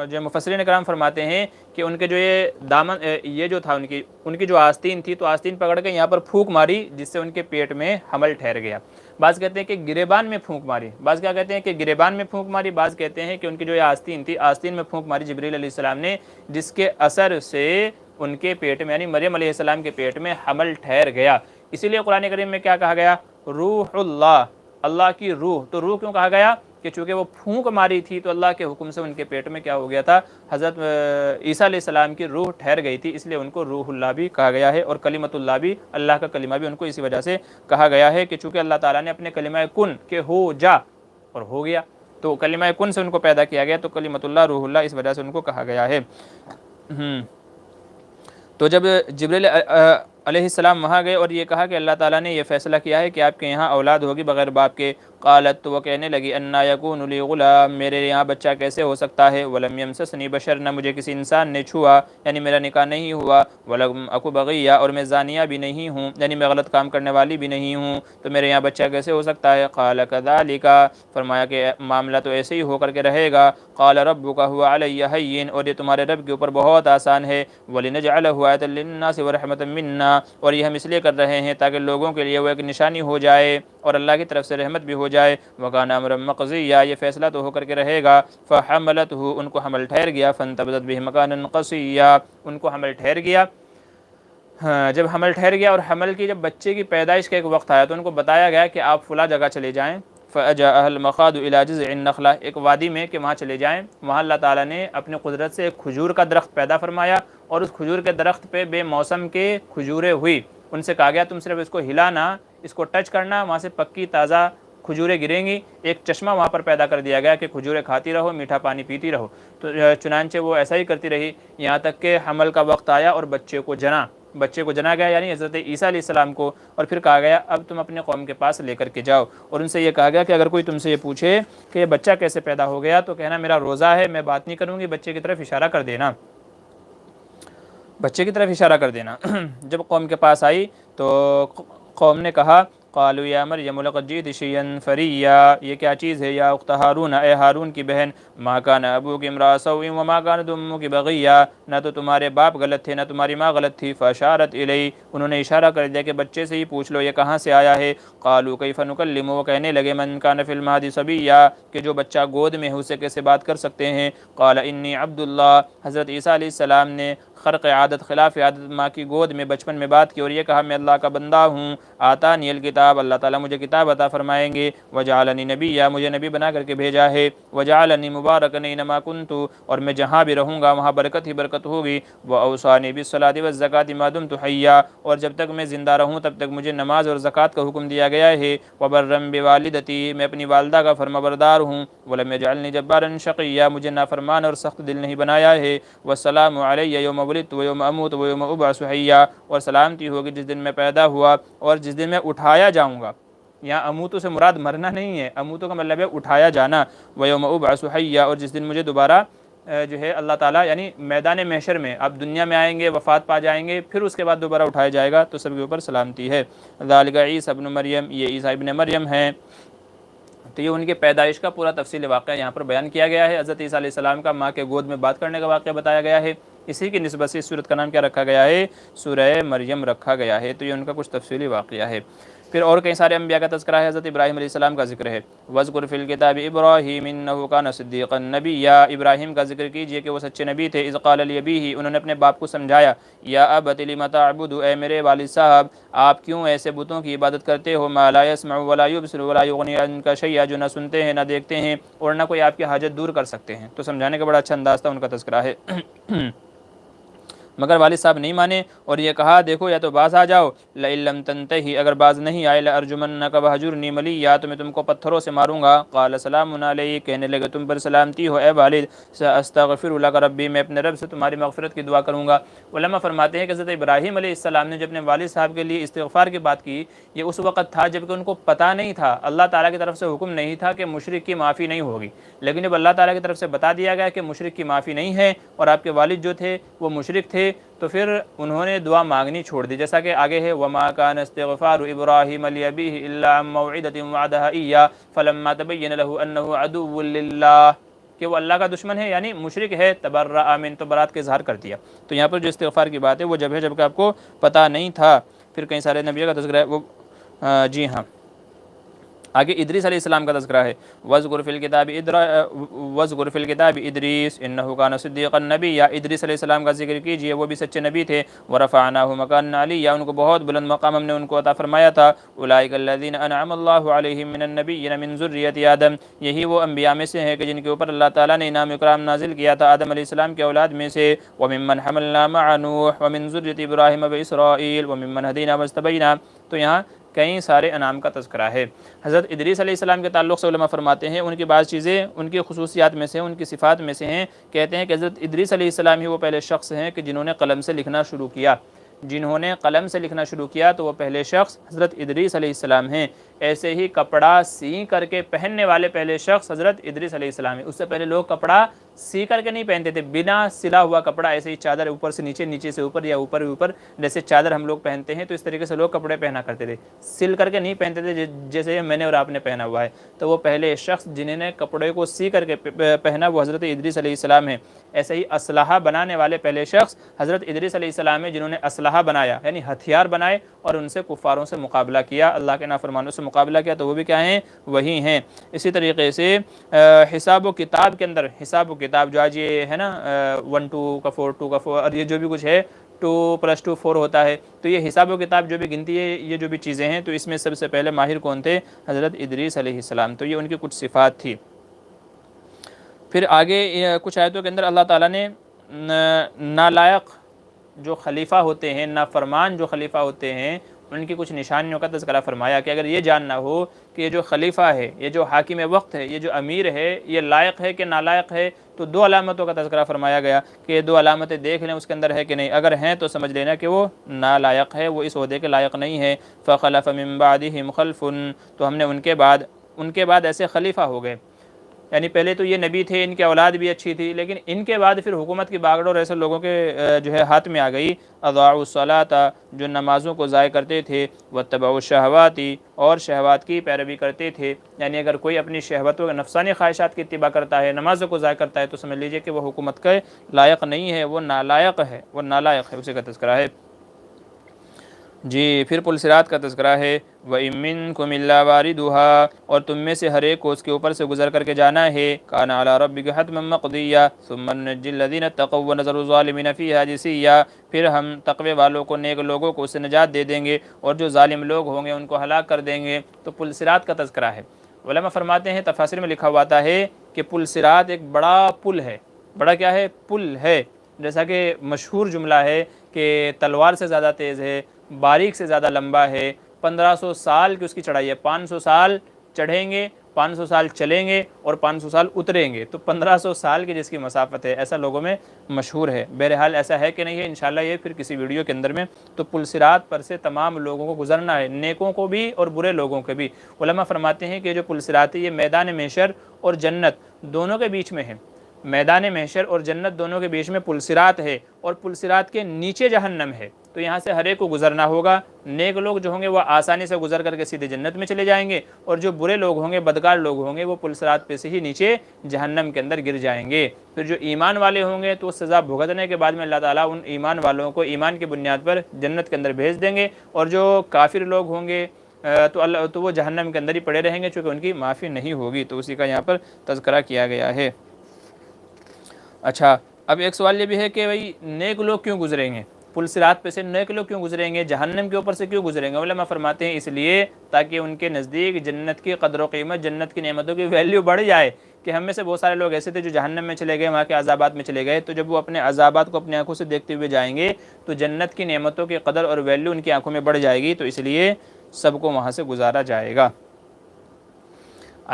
جو مفسرین کرام فرماتے ہیں کہ ان کے جو یہ دامن یہ جو تھا ان کی جو آستین تھی، تو آستین پکڑ کے یہاں پر پھونک ماری جس سے ان کے پیٹ میں حمل ٹھہر گیا۔ بعض کہتے ہیں کہ گریبان میں پھونک ماری، بعض کیا کہتے ہیں کہ گریبان میں پھونک ماری، بعض کہتے ہیں کہ ان کی جو یہ آستین تھی، آستین میں پھونک ماری جبرائیل علیہ السلام نے، جس کے اثر سے ان کے پیٹ میں یعنی مریم علیہ السلام کے پیٹ میں حمل ٹھہر گیا۔ اسی لیے قرآن کریم میں کیا کہا گیا؟ روح اللہ، اللہ کی روح۔ تو روح کیوں کہا گیا؟ کہ چونکہ وہ پھونک ماری تھی تو اللہ کے حکم سے ان کے پیٹ میں کیا ہو گیا تھا؟ حضرت عیسیٰ علیہ السلام کی روح ٹھہر گئی تھی، اس لیے ان کو روح اللہ بھی کہا گیا ہے، اور کلمت اللہ بھی، اللہ کا کلمہ بھی ان کو اسی وجہ سے کہا گیا ہے کہ چونکہ اللہ تعالیٰ نے اپنے کلمہ کن کہ ہو جا اور ہو گیا، تو کلمہ کن سے ان کو پیدا کیا گیا، تو کلمت اللہ روح اللہ اس وجہ سے ان کو کہا گیا ہے۔ تو جب جبریل علیہ السلام وہاں گئے اور یہ کہا کہ اللہ تعالیٰ نے یہ فیصلہ کیا ہے کہ آپ کے یہاں اولاد ہوگی بغیر باپ کے، قالت، تو وہ کہنے لگی، انا یکون لی غلام، میرے یہاں بچہ کیسے ہو سکتا ہے، ولم یمسسنی بشر، نہ مجھے کسی انسان نے چھوا، یعنی میرا نکاح نہیں ہوا، ولم اکو بغیہ، اور میں زانیہ بھی نہیں ہوں، یعنی میں غلط کام کرنے والی بھی نہیں ہوں، تو میرے یہاں بچہ کیسے ہو سکتا ہے، قال کذالک، فرمایا کہ معاملہ تو ایسے ہی ہو کر کے رہے گا، قال ربک هو علی ہین، اور یہ تمہارے رب کے اوپر بہت آسان ہے، ولنجعلہ آیۃ للناس ورحمۃ منا، اور یہ ہم اس لیے کر رہے ہیں تاکہ لوگوں کے لیے وہ ایک نشانی ہو جائے اور اللہ کی طرف سے رحمت بھی ہو جائے، وکان امرا مقضیا، یہ فیصلہ تو ہو کر کے رہے گا، فحملتہ، ان کو حمل ٹھہر گیا، فانتبذت به مکانا قصیا، ان کو حمل ٹھہر گیا، ہاں جب حمل ٹھہر گیا اور حمل کی جب بچے کی پیدائش کا ایک وقت آیا تو ان کو بتایا گیا کہ آپ فلاں جگہ چلے جائیں، فأجاءها المخاض إلى جذع النخلة، ایک وادی میں کہ وہاں چلے جائیں، وہاں اللہ تعالیٰ نے اپنی قدرت سے ایک کھجور کا درخت پیدا فرمایا، اور اس کھجور کے درخت پہ بے موسم کے کھجوریں ہوئی، ان سے کہا گیا تم صرف اس کو ہلانا، اس کو ٹچ کرنا، وہاں سے پکی تازہ کھجوریں گریں گی، ایک چشمہ وہاں پر پیدا کر دیا گیا کہ کھجوریں کھاتی رہو، میٹھا پانی پیتی رہو، تو چنانچہ وہ ایسا ہی کرتی رہی یہاں تک کہ حمل کا وقت آیا اور بچے کو جنا گیا، یعنی حضرت عیسیٰ علیہ السلام کو، اور پھر کہا گیا اب تم اپنے قوم کے پاس لے کر کے جاؤ، اور ان سے یہ کہا گیا کہ اگر کوئی تم سے یہ پوچھے کہ یہ بچہ کیسے پیدا ہو گیا تو کہنا میرا روزہ ہے، میں بات نہیں کروں گی، بچے کی طرف اشارہ کر دینا، بچے کی طرف اشارہ کر دینا۔ جب قوم کے پاس آئی تو قوم نے کہا، قالوا یا مریم لقد جئت شیئا فریا، یہ کیا چیز ہے، یا اخت ہارون، اے ہارون کی بہن، ما کان ابوک امرأ سوء وما کانت امک بغیہ، نہ تو تمہارے باپ غلط تھے نہ تمہاری ماں غلط تھی، فاشارت الی، انہوں نے اشارہ کر دیا کہ بچے سے ہی پوچھ لو یہ کہاں سے آیا ہے، قالوا کیف نکلم، وہ کہنے لگے من کان فی المہد صبیا، کہ جو بچہ گود میں ہے اسے کیسے بات کر سکتے ہیں، قال انی عبد اللہ، حضرت عیسیٰ علیہ السلام نے خرق عادت، خلاف عادت، ماں کی گود میں بچپن میں بات کی اور یہ کہا میں اللہ کا بندہ ہوں، آتانی الکتاب، اللہ تعالیٰ مجھے کتاب عطا فرمائیں گے، وجعلنی نبیا، مجھے نبی بنا کر کے بھیجا ہے، وجعلنی مبارکا اینما کنت، اور میں جہاں بھی رہوں گا وہاں برکت ہی برکت ہوگی، واوصانی بالصلاۃ والزکاۃ ما دمت حیا، اور جب تک میں زندہ رہوں تب تک مجھے نماز اور زکوٰۃ کا حکم دیا گیا ہے، وبرا بوالدتی، میں اپنی والدہ کا فرما بردار ہوں، ولم یجعلنی جبارا شقیا، مجھے نافرمان اور سخت دل نہیں بنایا ہے، والسلام علی یوم ولدت ویوم اموت ویوم ابعث حیا، اور سلامتی ہوگی جس دن میں پیدا ہوا اور جس دن میں اٹھایا جاؤں گا، یہاں اموتو سے مراد مرنا نہیں ہے، اموتو کا مطلب ہے اٹھایا جانا، ویوم ابعث حیا، اور جس دن مجھے دوبارہ جو ہے اللہ تعالیٰ یعنی میدان محشر میں آپ دنیا میں آئیں گے، وفات پا جائیں گے، پھر اس کے بعد دوبارہ اٹھایا جائے گا، تو سب کے اوپر سلامتی ہے، ذالک عیسی ابن مریم، یہ عیسیٰ ابن مریم ہیں، تو یہ ان کی پیدائش کا پورا تفصیل واقعہ یہاں پر بیان کیا گیا ہے، حضرت عیسیٰ علیہ السلام کا ماں کے گود میں بات کرنے کا واقعہ بتایا گیا ہے، اسی کی نسبت سے اس سورت کا نام کیا رکھا گیا ہے، سورہ مریم رکھا گیا ہے، تو یہ ان کا کچھ تفصیلی واقعہ ہے۔ پھر اور کئی سارے انبیاء کا تذکرہ ہے، حضرت ابراہیم علیہ السلام کا ذکر ہے، وَاذْكُرْ فِي الْكِتَابِ إِبْرَاهِيمَ إِنَّهُ كَانَ صِدِّيقًا نَبِيًّا، ابراہیم کا ذکر کیجئے کہ وہ سچے نبی تھے، اذ قال لأبیہ، انہوں نے اپنے باپ کو سمجھایا، یا ابت لم تعبد، اے میرے والد صاحب آپ کیوں ایسے بتوں کی عبادت کرتے ہو، ما لا يسمع ولا يبصر ولا يغني عنك شيئا، جو نہ سنتے ہیں نہ دیکھتے ہیں اور نہ کوئی آپ کی حاجت دور کر سکتے ہیں، تو سمجھانے کا بڑا اچھا انداز تھا، ان کا تذکرہ ہے۔ مگر والد صاحب نہیں مانے اور یہ کہا دیکھو یا تو باز آ جاؤ، لئن لم تنتہی، اگر باز نہیں آئے، لارجمنک وہجرنی ملیا، تو میں تم کو پتھروں سے ماروں گا، قال سلام علیک، کہنے لگے تم پر سلامتی ہو اے والد، ساستغفر لک ربی، میں اپنے رب سے تمہاری مغفرت کی دعا کروں گا۔ علماء فرماتے ہیں کہ حضرت ابراہیم علیہ السلام نے جو اپنے والد صاحب کے لیے استغفار کی بات کی، یہ اس وقت تھا جب کہ ان کو پتہ نہیں تھا، اللہ تعالیٰ کی طرف سے حکم نہیں تھا کہ مشرک کی معافی نہیں ہوگی، لیکن جب اللہ تعالیٰ کی طرف سے بتا دیا گیا کہ مشرک کی معافی نہیں ہے اور آپ کے والد جو تھے وہ مشرک تھے، تو پھر انہوں نے دعا مانگنی چھوڑ دی، جیسا کہ آگے ہے وَمَا كَانَ اسْتِغْفَارُ إِبْرَاهِيمَ لِأَبِيهِ إِلَّا عَن مَّوْعِدَةٍ وَعَدَهَا إِيَّاهُ فَلَمَّا تَبَيَّنَ لَهُ أَنَّهُ عَدُوٌّ لِلَّهِ، کہ وہ اللہ کا دشمن ہے یعنی مشرک ہے، تبرأ من، تو برات کا اظہار کر دیا۔ تو یہاں پر جو استغفار کی بات ہے وہ جب ہے جب کہ آپ کو پتہ نہیں تھا۔ پھر کئی سارے نبیوں کا تذکرہ ہے، وہ جی ہاں آگے ادریس علیہ السلام کا تذکرہ ہے، وَاذْكُرْ فِي الْكِتَابِ إِدْرِيسَ إِنَّهُ كَانَ صِدِّيقًا نَبِيًّا، ادریس علیہ السلام کا ذکر کیجئے وہ بھی سچے نبی تھے، وَرَفَعْنَاهُ مَكَانًا عَلِيًّا، ان کو بہت بلند مقام ہم نے ان کو عطا فرمایا تھا، أُولَٰئِكَ الَّذِينَ أَنْعَمَ اللَّهُ عَلَيْهِم مِّنَ النَّبِيِّينَ مِن ذُرِّيَّةِ آدم، یہی وہ انبیاء میں سے ہیں کہ جن کے اوپر اللہ تعالیٰ نے انعام اکرام نازل کیا تھا آدم علیہ السلام کی اولاد میں سے، وَمِمَّنْ حَمَلْنَا مَعَ نُوحٍ وَمِن ذُرِّيَّةِ إِبْرَاهِيمَ وَإِسْرَائِيلَ وَمِمَّنْ هَدَيْنَا وَاجْتَبَيْنَا، تو یہاں کئی سارے انعام کا تذکرہ ہے۔ حضرت ادریس علیہ السلام کے تعلق سے علماء فرماتے ہیں ان کی بعض چیزیں ان کی خصوصیات میں سے، ان کی صفات میں سے ہیں، کہتے ہیں کہ حضرت ادریس علیہ السلام ہی وہ پہلے شخص ہیں کہ جنہوں نے قلم سے لکھنا شروع کیا، جنہوں نے قلم سے لکھنا شروع کیا تو وہ پہلے شخص حضرت ادریس علیہ السلام ہیں۔ ایسے ہی کپڑا سی کر کے پہننے والے پہلے شخص حضرت ادریس علیہ السلام ہیں۔ اس سے پہلے لوگ کپڑا سی کر کے نہیں پہنتے تھے، بنا سلا ہوا کپڑا، ایسے ہی چادر اوپر سے نیچے، نیچے سے اوپر یا اوپر اوپر، جیسے چادر ہم لوگ پہنتے ہیں تو اس طریقے سے لوگ کپڑے پہنا کرتے تھے، سل کر کے نہیں پہنتے تھے جیسے میں نے اور آپ نے پہنا ہوا ہے۔ تو وہ پہلے شخص جنہوں نے کپڑے کو سی کر کے پہنا وہ حضرت ادریس علیہ السلام ہیں۔ ایسے ہی اسلحہ بنانے والے پہلے شخص حضرت ادریس علیہ السلام ہیں، جنہوں نے اسلحہ بنایا یعنی ہتھیار بنائے اور ان سے کفاروں سے مقابلہ کیا، اللہ کے نافرمانوں سے مقابلہ کیا، تو وہ بھی کیا ہیں؟ وہی ہیں۔ اسی طریقے سے حساب و کتاب کے اندر، حساب و کتاب جو آج یہ ہے نا 1 2 کا 4 2 کا 4 اور یہ جو بھی کچھ ہے 2 + 2 4 ہوتا ہے، تو یہ حساب و کتاب جو بھی گنتی ہے، یہ جو بھی چیزیں ہیں، تو اس میں سب سے پہلے ماہر کون تھے؟ حضرت ادریس علیہ السلام۔ تو یہ ان کی کچھ صفات تھی۔ پھر آگے کچھ آیتوں کے اندر اللہ تعالیٰ نے نالائق جو خلیفہ ہوتے ہیں، نافرمان جو خلیفہ ہوتے ہیں، ان کی کچھ نشانیوں کا تذکرہ فرمایا کہ اگر یہ جاننا ہو کہ یہ جو خلیفہ ہے، یہ جو حاکم وقت ہے، یہ جو امیر ہے، یہ لائق ہے کہ نالائق ہے، تو 2 علامتوں کا تذکرہ فرمایا گیا کہ یہ 2 علامتیں دیکھ لیں اس کے اندر ہے کہ نہیں، اگر ہیں تو سمجھ لینا کہ وہ نالائق ہے، وہ اس عہدے کے لائق نہیں ہے۔ فخلف من بعدهم خلف، تو ہم نے ان کے بعد ایسے خلیفہ ہو گئے، یعنی پہلے تو یہ نبی تھے، ان کی اولاد بھی اچھی تھی، لیکن ان کے بعد پھر حکومت کی باگڈور ایسے لوگوں کے جو ہے ہاتھ میں آ گئی، اضاعوا الصلاۃ، جو نمازوں کو ضائع کرتے تھے، واتبعوا الشہوات، اور شہوات کی پیروی کرتے تھے، یعنی اگر کوئی اپنی شہوتوں نفسانی خواہشات کی اتباع کرتا ہے، نمازوں کو ضائع کرتا ہے، تو سمجھ لیجئے کہ وہ حکومت کے لائق نہیں ہے، وہ نالائق ہے، وہ نالائق ہے، اسی کا تذکرہ ہے۔ جی پھر پل صراط کا تذکرہ ہے، وَإِن مِّنكُمْ إِلَّا وَارِدُهَا، اور تم میں سے ہر ایک کو اس کے اوپر سے گزر کر کے جانا ہے، كَانَ عَلَىٰ رَبِّكَ حَتْمًا مَّقْضِيًّا ثُمَّ نُنَجِّي الَّذِينَ اتَّقَوْا وَنَذَرُ الظَّالِمِينَ فِيهَا جِثِيًّا، پھر ہم تقوی والوں کو، نیک لوگوں کو اس سے نجات دے دیں گے، اور جو ظالم لوگ ہوں گے ان کو ہلاک کر دیں گے۔ تو پل صراط کا تذکرہ ہے۔ علماء فرماتے ہیں، تفاسیر میں لکھا ہوا آتا ہے کہ پل صراط ایک بڑا پل ہے، بڑا کیا ہے؟ پل ہے، جیسا کہ مشہور جملہ ہے کہ تلوار سے زیادہ تیز ہے، باریک سے زیادہ لمبا ہے، 1500 سال کی اس کی چڑھائی ہے، 500 سال چڑھیں گے، 500 سال چلیں گے اور 500 سال اتریں گے، تو 1500 سال کی جس کی مسافت ہے، ایسا لوگوں میں مشہور ہے۔ بہرحال ایسا ہے کہ نہیں ہے، انشاءاللہ یہ پھر کسی ویڈیو کے اندر میں۔ تو پل صراط پر سے تمام لوگوں کو گزرنا ہے، نیکوں کو بھی اور برے لوگوں کے بھی۔ علماء فرماتے ہیں کہ جو پل صراط ہے یہ میدان محشر اور جنت دونوں کے بیچ میں ہے، میدان محشر اور جنت دونوں کے بیچ میں پل صراط ہے، اور پل صراط کے نیچے جہنم ہے، تو یہاں سے ہر ایک کو گزرنا ہوگا۔ نیک لوگ جو ہوں گے وہ آسانی سے گزر کر کے سیدھے جنت میں چلے جائیں گے، اور جو برے لوگ ہوں گے، بدکار لوگ ہوں گے، وہ پل صراط پہ سے ہی نیچے جہنم کے اندر گر جائیں گے۔ پھر جو ایمان والے ہوں گے تو سزا بھگتنے کے بعد میں اللہ تعالیٰ ان ایمان والوں کو ایمان کی بنیاد پر جنت کے اندر بھیج دیں گے، اور جو کافر لوگ ہوں گے تو وہ جہنم کے اندر ہی پڑے رہیں گے، چونکہ ان کی معافی نہیں ہوگی۔ تو اسی کا یہاں پر تذکرہ کیا گیا ہے۔ اچھا، اب ایک سوال یہ بھی ہے کہ بھئی نیک لوگ کیوں گزریں گے؟ پل صراط پہ سے نیک لوگ کیوں گزریں گے؟ جہنم کے اوپر سے کیوں گزریں گے؟ علماء فرماتے ہیں اس لیے تاکہ ان کے نزدیک جنت کی قدر و قیمت، جنت کی نعمتوں کی ویلیو بڑھ جائے، کہ ہم میں سے بہت سارے لوگ ایسے تھے جو جہنم میں چلے گئے، وہاں کے عذابات میں چلے گئے، تو جب وہ اپنے عذابات کو اپنی آنکھوں سے دیکھتے ہوئے جائیں گے تو جنت کی نعمتوں کی قدر اور ویلیو ان کی آنکھوں میں بڑھ جائے گی، تو اس لیے سب کو وہاں سے گزارا جائے گا۔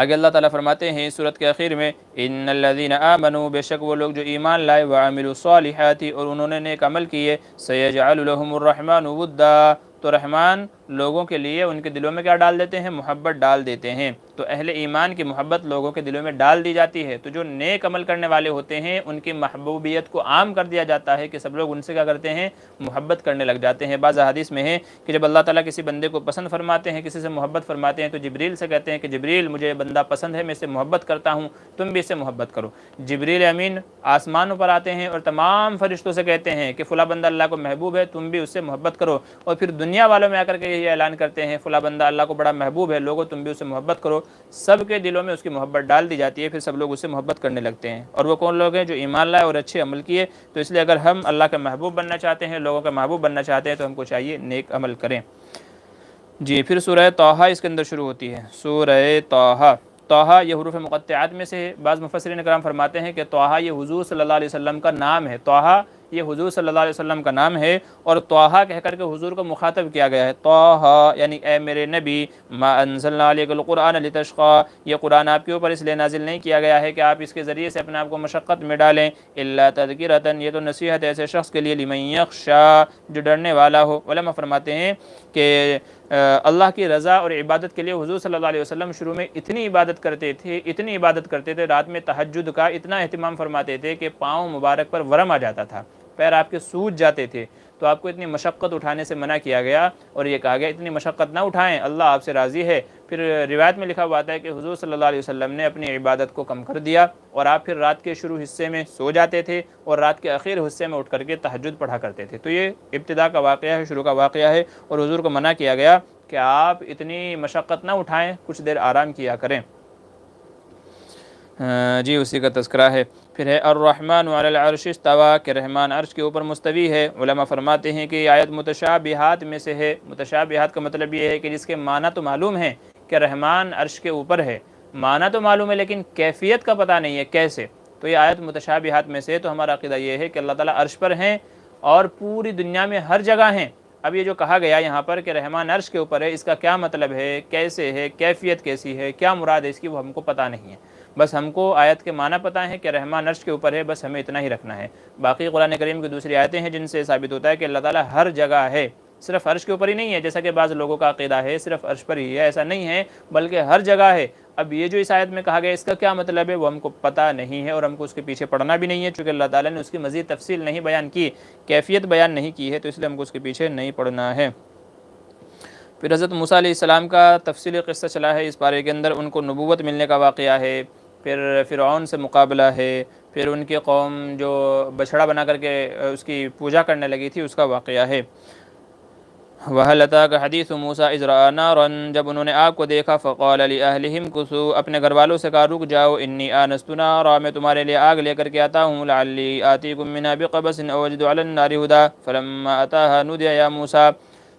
آگے اللہ تعالیٰ فرماتے ہیں سورت کے آخر میں، ان الذین آمنوا، بے شک وہ لوگ جو ایمان لائے، وعملوا الصالحات، اور انہوں نے نیک عمل کیے، سیجعل لهم الرحمن ودا، تو رحمان لوگوں کے لیے ان کے دلوں میں کیا ڈال دیتے ہیں؟ محبت ڈال دیتے ہیں۔ تو اہل ایمان کی محبت لوگوں کے دلوں میں ڈال دی جاتی ہے، تو جو نیک عمل کرنے والے ہوتے ہیں ان کی محبوبیت کو عام کر دیا جاتا ہے کہ سب لوگ ان سے کیا کرتے ہیں؟ محبت کرنے لگ جاتے ہیں۔ بعض احادیث میں ہے کہ جب اللہ تعالیٰ کسی بندے کو پسند فرماتے ہیں، کسی سے محبت فرماتے ہیں، تو جبریل سے کہتے ہیں کہ جبریل مجھے بندہ پسند ہے، میں اس سے محبت کرتا ہوں، تم بھی اس سے محبت کرو۔ جبریل امین آسمانوں پر آتے ہیں اور تمام فرشتوں سے کہتے ہیں کہ فلاں بندہ اللہ کو محبوب ہے، تم بھی اس سے محبت کرو، اور پھر دنیا والوں میں آ کر کے یہ اعلان کرتے ہیں فلاں بندہ اللہ کو بڑا محبوب ہے، لوگوں تم بھی اس سے محبت کرو۔ سب کے دلوں میں اس کی محبت ڈال دی جاتی ہے، پھر سب لوگ اس سے محبت کرنے لگتے ہیں۔ اور وہ کون لوگ ہیں؟ جو ایمان لائے اور اچھے عمل کیے۔ تو اس لیے اگر ہم اللہ کا محبوب بننا چاہتے ہیں، لوگوں کا محبوب بننا چاہتے ہیں، تو ہم کو چاہیے نیک عمل کریں۔ جی پھر سورہ طٰہٰ اس کے اندر شروع ہوتی ہے، سورہ طٰہٰ۔ طٰہٰ یہ حروف مقطعات میں سے ہے۔ بعض مفسرین کرام فرماتے ہیں کہ طٰہٰ یہ حضور صلی اللہ علیہ وسلم کا نام ہے، طٰہٰ یہ حضور صلی اللہ علیہ وسلم کا نام ہے، اور طٰہٰ کہہ کر کے حضور کو مخاطب کیا گیا ہے، طٰہٰ یعنی اے میرے نبی، ما انزلنا علیک القرآن لتشقیٰ، یہ قرآن آپ کے اوپر اس لیے نازل نہیں کیا گیا ہے کہ آپ اس کے ذریعے سے اپنے آپ کو مشقت میں ڈالیں، الا تذکرۃ، یہ تو نصیحت ہے ایسے شخص کے لیے، لمن یخشیٰ، جو ڈرنے والا ہو۔ علماء فرماتے ہیں کہ اللہ کی رضا اور عبادت کے لیے حضور صلی اللہ علیہ وسلم شروع میں اتنی عبادت کرتے تھے، رات میں تہجد کا اتنا اہتمام فرماتے تھے کہ پاؤں مبارک پر ورم آ جاتا تھا، پیر آپ کے سوج جاتے تھے، تو آپ کو اتنی مشقت اٹھانے سے منع کیا گیا اور یہ کہا گیا اتنی مشقت نہ اٹھائیں، اللہ آپ سے راضی ہے۔ پھر روایت میں لکھا ہوا آتا ہے کہ حضور صلی اللہ علیہ وسلم نے اپنی عبادت کو کم کر دیا اور آپ پھر رات کے شروع حصے میں سو جاتے تھے اور رات کے اخیر حصے میں اٹھ کر کے تہجد پڑھا کرتے تھے۔ تو یہ ابتدا کا واقعہ ہے، شروع کا واقعہ ہے، اور حضور کو منع کیا گیا کہ آپ اتنی مشقت نہ اٹھائیں، کچھ دیر آرام کیا کریں۔ جی اسی کا تذکرہ ہے۔ پھر ہے الرحمن علی العرش استویٰ، کہ رحمان عرش کے اوپر مستوی ہے۔ علماء فرماتے ہیں کہ یہ آیت متشابہات میں سے ہے۔ متشابہات کا مطلب یہ ہے کہ جس کے معنی تو معلوم ہے کہ رحمان عرش کے اوپر ہے، معنی تو معلوم ہے لیکن کیفیت کا پتہ نہیں ہے کیسے، تو یہ آیت متشابہات میں سے ہے۔ تو ہمارا عقیدہ یہ ہے کہ اللہ تعالیٰ عرش پر ہیں اور پوری دنیا میں ہر جگہ ہیں۔ اب یہ جو کہا گیا یہاں پر کہ رحمان عرش کے اوپر ہے، اس کا کیا مطلب ہے، کیسے ہے، کیفیت کیسی ہے، کیا مراد ہے اس کی، وہ ہم کو پتہ نہیں ہے۔ بس ہم کو آیت کے معنی پتہ ہے کہ رحمان عرش کے اوپر ہے، بس ہمیں اتنا ہی رکھنا ہے۔ باقی قرآن کریم کی دوسری آیتیں ہیں جن سے ثابت ہوتا ہے کہ اللہ تعالیٰ ہر جگہ ہے، صرف عرش کے اوپر ہی نہیں ہے جیسا کہ بعض لوگوں کا عقیدہ ہے صرف عرش پر ہی ہے، ایسا نہیں ہے بلکہ ہر جگہ ہے۔ اب یہ جو اس آیت میں کہا گیا اس کا کیا مطلب ہے وہ ہم کو پتہ نہیں ہے اور ہم کو اس کے پیچھے پڑھنا بھی نہیں ہے، چونکہ اللہ تعالیٰ نے اس کی مزید تفصیل نہیں بیان کی، کیفیت بیان نہیں کی ہے، تو اس لیے ہم کو اس کے پیچھے نہیں پڑھنا ہے۔ پھر حضرت موسیٰ علیہ السلام کا تفصیلی قصہ چلا ہے اس پارے کے اندر، ان کو نبوت ملنے کا واقعہ ہے، پھر فرعون سے مقابلہ ہے، پھر ان کی قوم جو بچھڑا بنا کر کے اس کی پوجا کرنے لگی تھی اس کا واقعہ ہے۔ وَهَلْ أَتَاكَ حَدِيثُ مُوسَىٰ إِذْ رَأَىٰ نَارًا، جب انہوں نے آگ کو دیکھا، فَقَالَ لِأَهْلِهِمْ كُثُوا، اپنے گھر والوں سے کہا رک جاؤ، إِنِّي آنَسْتُ نَارًا، میں تمہارے لیے آگ لے کر کے آتا ہوں، لَعَلِّي آتِيكُم مِّنْهَا بِقَبَسٍ أَوْ أَجِدُ عَلَى النَّارِ هُدًى فَلَمَّا أَتَاهَا نُودِيَ يَا مُوسَىٰ،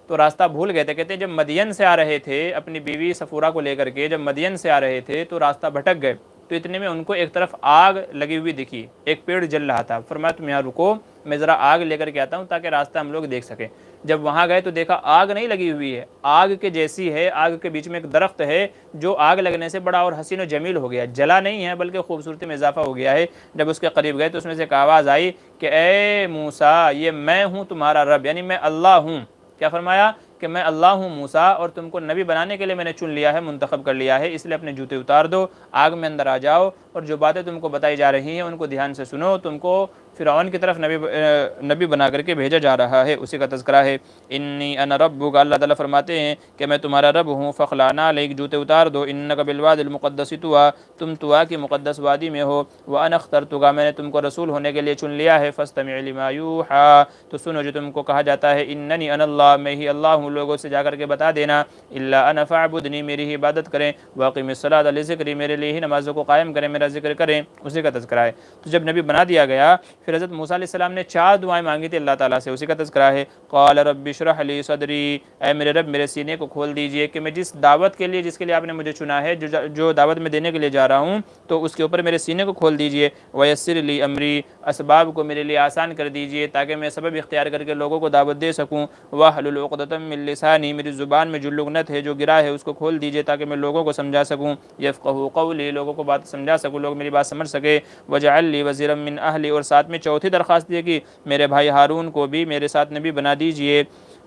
تو راستہ بھول گئے تھے، کہتے ہیں جب مدین سے آ رہے تھے اپنی بیوی صفورہ کو لے کر کے، جب مدین سے آ رہے تھے تو راستہ بھٹک گئے، تو اتنے میں ان کو ایک طرف آگ لگی ہوئی دکھی، ایک پیڑ جل رہا تھا، فرمایا تم یہاں رکو، میں ذرا آگ لے کر کے آتا ہوں تاکہ راستہ ہم لوگ دیکھ سکیں۔ جب وہاں گئے تو دیکھا آگ نہیں لگی ہوئی ہے، آگ کے جیسی ہے، آگ کے بیچ میں ایک درخت ہے جو آگ لگنے سے بڑا اور حسین و جمیل ہو گیا، جلا نہیں ہے بلکہ خوبصورتی میں اضافہ ہو گیا ہے۔ جب اس کے قریب گئے تو اس میں سے ایک آواز آئی کہ اے موسیٰ، یہ میں ہوں تمہارا رب، یعنی میں اللہ ہوں۔ کیا فرمایا کہ میں اللہ ہوں موسیٰ، اور تم کو نبی بنانے کے لیے میں نے چن لیا ہے، منتخب کر لیا ہے، اس لیے اپنے جوتے اتار دو، آگ میں اندر آ جاؤ، اور جو باتیں تم کو بتائی جا رہی ہیں ان کو دھیان سے سنو، تم کو فرعون کی طرف نبی بنا کر کے بھیجا جا رہا ہے، اسی کا تذکرہ ہے۔ انی انا ربک، اللہ تعالیٰ فرماتے ہیں کہ میں تمہارا رب ہوں، فخلعنا علیک، جوتے اتار دو، انک بالواد المقدس طویٰ، تم طویٰ کی مقدس وادی میں ہو، وانا اخترتک، میں نے تم کو رسول ہونے کے لیے چن لیا ہے، فاستمع لما یوحیٰ، تو سنو جو تم کو کہا جاتا ہے، اننی انا اللہ، میں ہی اللہ ہوں، لوگوں سے جا کر کے بتا دینا، الا انا فاعبدنی، میری ہی عبادت کریں، واقم الصلاۃ لذکری، میرے لیے ہی نمازوں کو قائم کریں، میرا ذکر کریں، اسی کا تذکرہ ہے۔ تو جب نبی بنا دیا گیا پھر حضرت موسیٰ علیہ السلام نے 4 دعائیں مانگی تھی اللہ تعالیٰ سے، اسی کا تذکرہ ہے۔ قال رب اشرح لی صدری، اے میرے رب میرے سینے کو کھول دیجئے، کہ میں جس دعوت کے لیے، جس کے لیے آپ نے مجھے چنا ہے، جو دعوت میں دینے کے لیے جا رہا ہوں، تو اس کے اوپر میرے سینے کو کھول دیجئے، ویسر لی امری، اسباب کو میرے لیے آسان کر دیجئے تاکہ میں سبب اختیار کر کے لوگوں کو دعوت دے سکوں، واحلل عقدۃ من لسانی، میری زبان میں جو لغنت ہے، جو گرا ہے، اس کو کھول دیجئے تاکہ میں لوگوں کو سمجھا سکوں، یفقہوا قولی، لوگوں کو بات سمجھا سکوں، لوگ میری بات سمجھ سکے، وجعل لی وزیرا من اہلی، اور ساتھ میں چوتھی درخواست یہ کہ میرے بھائی ہارون کو بھی میرے ساتھ نبی بنا دیجئے،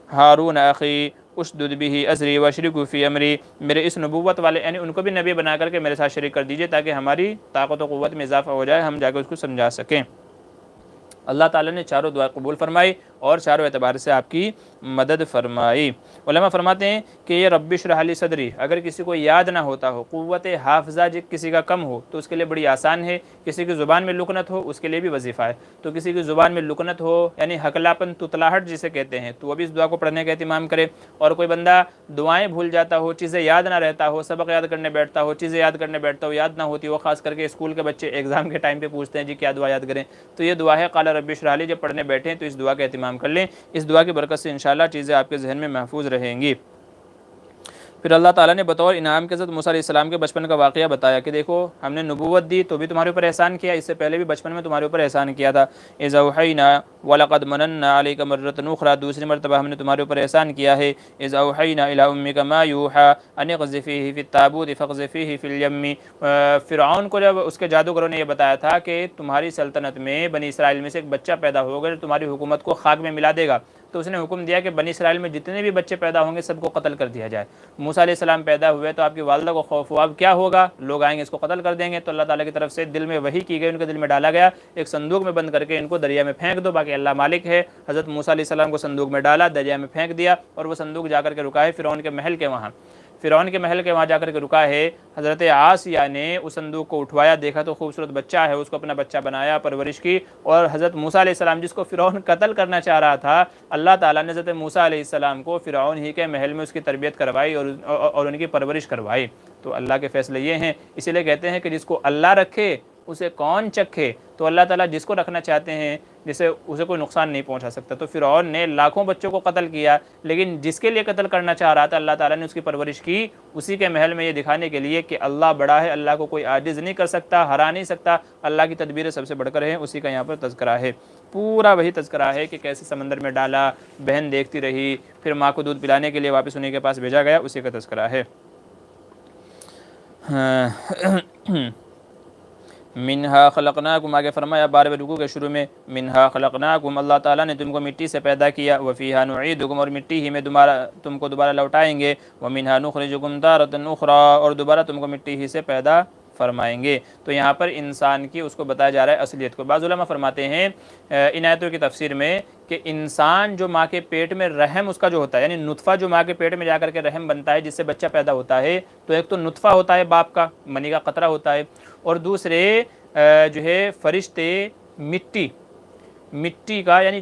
ہارون اخی اشدد بہ ازری واشرکہ فی امری، میرے اس نبوت والے یعنی ان کو بھی نبی بنا کر کے میرے ساتھ شریک کر دیجئے تاکہ ہماری طاقت و قوت میں اضافہ ہو جائے، ہم جا کے اس کو سمجھا سکیں۔ اللہ تعالیٰ نے چاروں دعا قبول فرمائی اور چاروں اعتبار سے آپ کی مدد فرمائی۔ علماء فرماتے ہیں کہ یہ رب اشرح لی صدری، اگر کسی کو یاد نہ ہوتا ہو، قوت حافظہ کسی کا کم ہو تو اس کے لیے بڑی آسان ہے، کسی کی زبان میں لکنت ہو اس کے لیے بھی وظیفہ ہے، تو کسی کی زبان میں لکنت ہو یعنی ہکلاپن، تتلاہٹ جسے کہتے ہیں، تو وہ بھی اس دعا کو پڑھنے کا اہتمام کرے، اور کوئی بندہ دعائیں بھول جاتا ہو، چیزیں یاد نہ رہتا ہو، سبق یاد کرنے بیٹھتا ہو، چیزیں یاد کرنے بیٹھتا ہو، یاد نہ ہوتی وہ، خاص کر کے اسکول کے بچے ایگزام کے ٹائم پہ پوچھتے ہیں جی کیا دعا یاد کریں، تو یہ دعا ہے قال رب اشرح لی، جب پڑھنے بیٹھیں تو اس دعا کا اہتمام کر لیں، اس دعا کی برکت سے انشاءاللہ چیزیں آپ کے ذہن میں محفوظ رہیں گی۔ پھر اللہ تعالیٰ نے بطور انعام کے حضرت موسیٰ علیہ السلام کے بچپن کا واقعہ بتایا کہ دیکھو ہم نے نبوت دی تو بھی تمہارے اوپر احسان کیا، اس سے پہلے بھی بچپن میں تمہارے اوپر احسان کیا تھا۔ اذ اوحینا وَلَقَدْ مَنَنَّا عَلَيْكَ مَرَّةً أُخْرَىٰ، دوسری مرتبہ ہم نے تمہارے اوپر احسان کیا ہے۔ اذ اوحینا إِلَىٰ أُمِّكَ مَا يُوحَىٰ أَنِ اقْذِفِيهِ فِي التَّابُوتِ فَاقْذِفِيهِ فِي الْيَمِّ، فرعون کو جب اس کے جادوگروں نے یہ بتایا تھا کہ تمہاری سلطنت میں بنی اسرائیل میں سے ایک بچہ پیدا ہوگا جو تمہاری حکومت کو خاک میں ملا دے گا، تو اس نے حکم دیا کہ بنی اسرائیل میں جتنے بھی بچے پیدا ہوں گے سب کو قتل کر دیا جائے۔ موسیٰ علیہ السلام پیدا ہوئے تو آپ کی والدہ کو خوف ہوا، اب کیا ہوگا، لوگ آئیں گے اس کو قتل کر دیں گے، تو اللہ تعالیٰ کی طرف سے دل میں وحی کی گئی، ان کے دل میں ڈالا گیا ایک صندوق میں بند کر کے ان کو دریا میں پھینک دو، باقی اللہ مالک ہے۔ حضرت موسیٰ علیہ السلام کو صندوق میں ڈالا، دریا میں پھینک دیا، اور وہ صندوق جا کر کے رکا ہے فرعون کے محل کے وہاں، فرعون کے محل کے وہاں جا کر کے رکا ہے۔ حضرت عاصیہ نے اس صندوق کو اٹھوایا، دیکھا تو خوبصورت بچہ ہے، اس کو اپنا بچہ بنایا، پرورش کی، اور حضرت موسیٰ علیہ السلام جس کو فرعون قتل کرنا چاہ رہا تھا، اللہ تعالیٰ نے حضرت موسیٰ علیہ السلام کو فرعون ہی کے محل میں اس کی تربیت کروائی اور ان کی پرورش کروائی۔ تو اللہ کے فیصلے یہ ہیں، اسی لیے کہتے ہیں کہ جس کو اللہ رکھے اسے کون چکھے، تو اللہ تعالیٰ جس کو رکھنا چاہتے ہیں جسے اسے کوئی نقصان نہیں پہنچا سکتا۔ تو فرعون نے لاکھوں بچوں کو قتل کیا، لیکن جس کے لیے قتل کرنا چاہ رہا تھا اللہ تعالیٰ نے اس کی پرورش کی، اسی کے محل میں یہ دکھانے کے لیے کہ اللہ بڑا ہے، اللہ کو کوئی عاجز نہیں کر سکتا، ہرا نہیں سکتا، اللہ کی تدبیریں سب سے بڑھ کر ہیں، اسی کا یہاں پر تذکرہ ہے۔ پورا وہی تذکرہ ہے کہ کیسے سمندر میں ڈالا، بہن دیکھتی رہی، پھر ماں کو دودھ پلانے کے لیے واپس انہیں کے پاس بھیجا گیا، اسی کا تذکرہ ہے۔ منہا خلقناکم، آگے فرمایا 12ویں رکوع کے شروع میں، منہا خلقناکم، اللہ تعالیٰ نے تم کو مٹی سے پیدا کیا، وفیہا نعیدکم، اور مٹی ہی میں تم کو دوبارہ لوٹائیں گے، ومنہا نخرجکم تارۃ اخری، اور دوبارہ تم کو مٹی ہی سے پیدا فرمائیں گے۔ تو یہاں پر انسان کی اس کو بتایا جا رہا ہے اصلیت کو۔ بعض علماء فرماتے ہیں ان آیتوں کی تفسیر میں کہ انسان جو ماں کے پیٹ میں رحم اس کا جو ہوتا ہے، یعنی نطفہ جو ماں کے پیٹ میں جا کر کے رحم بنتا ہے جس سے بچہ پیدا ہوتا ہے، تو ایک تو نطفہ ہوتا ہے باپ کا، منی کا قطرہ ہوتا ہے، اور دوسرے جو ہے فرشتے مٹی کا، یعنی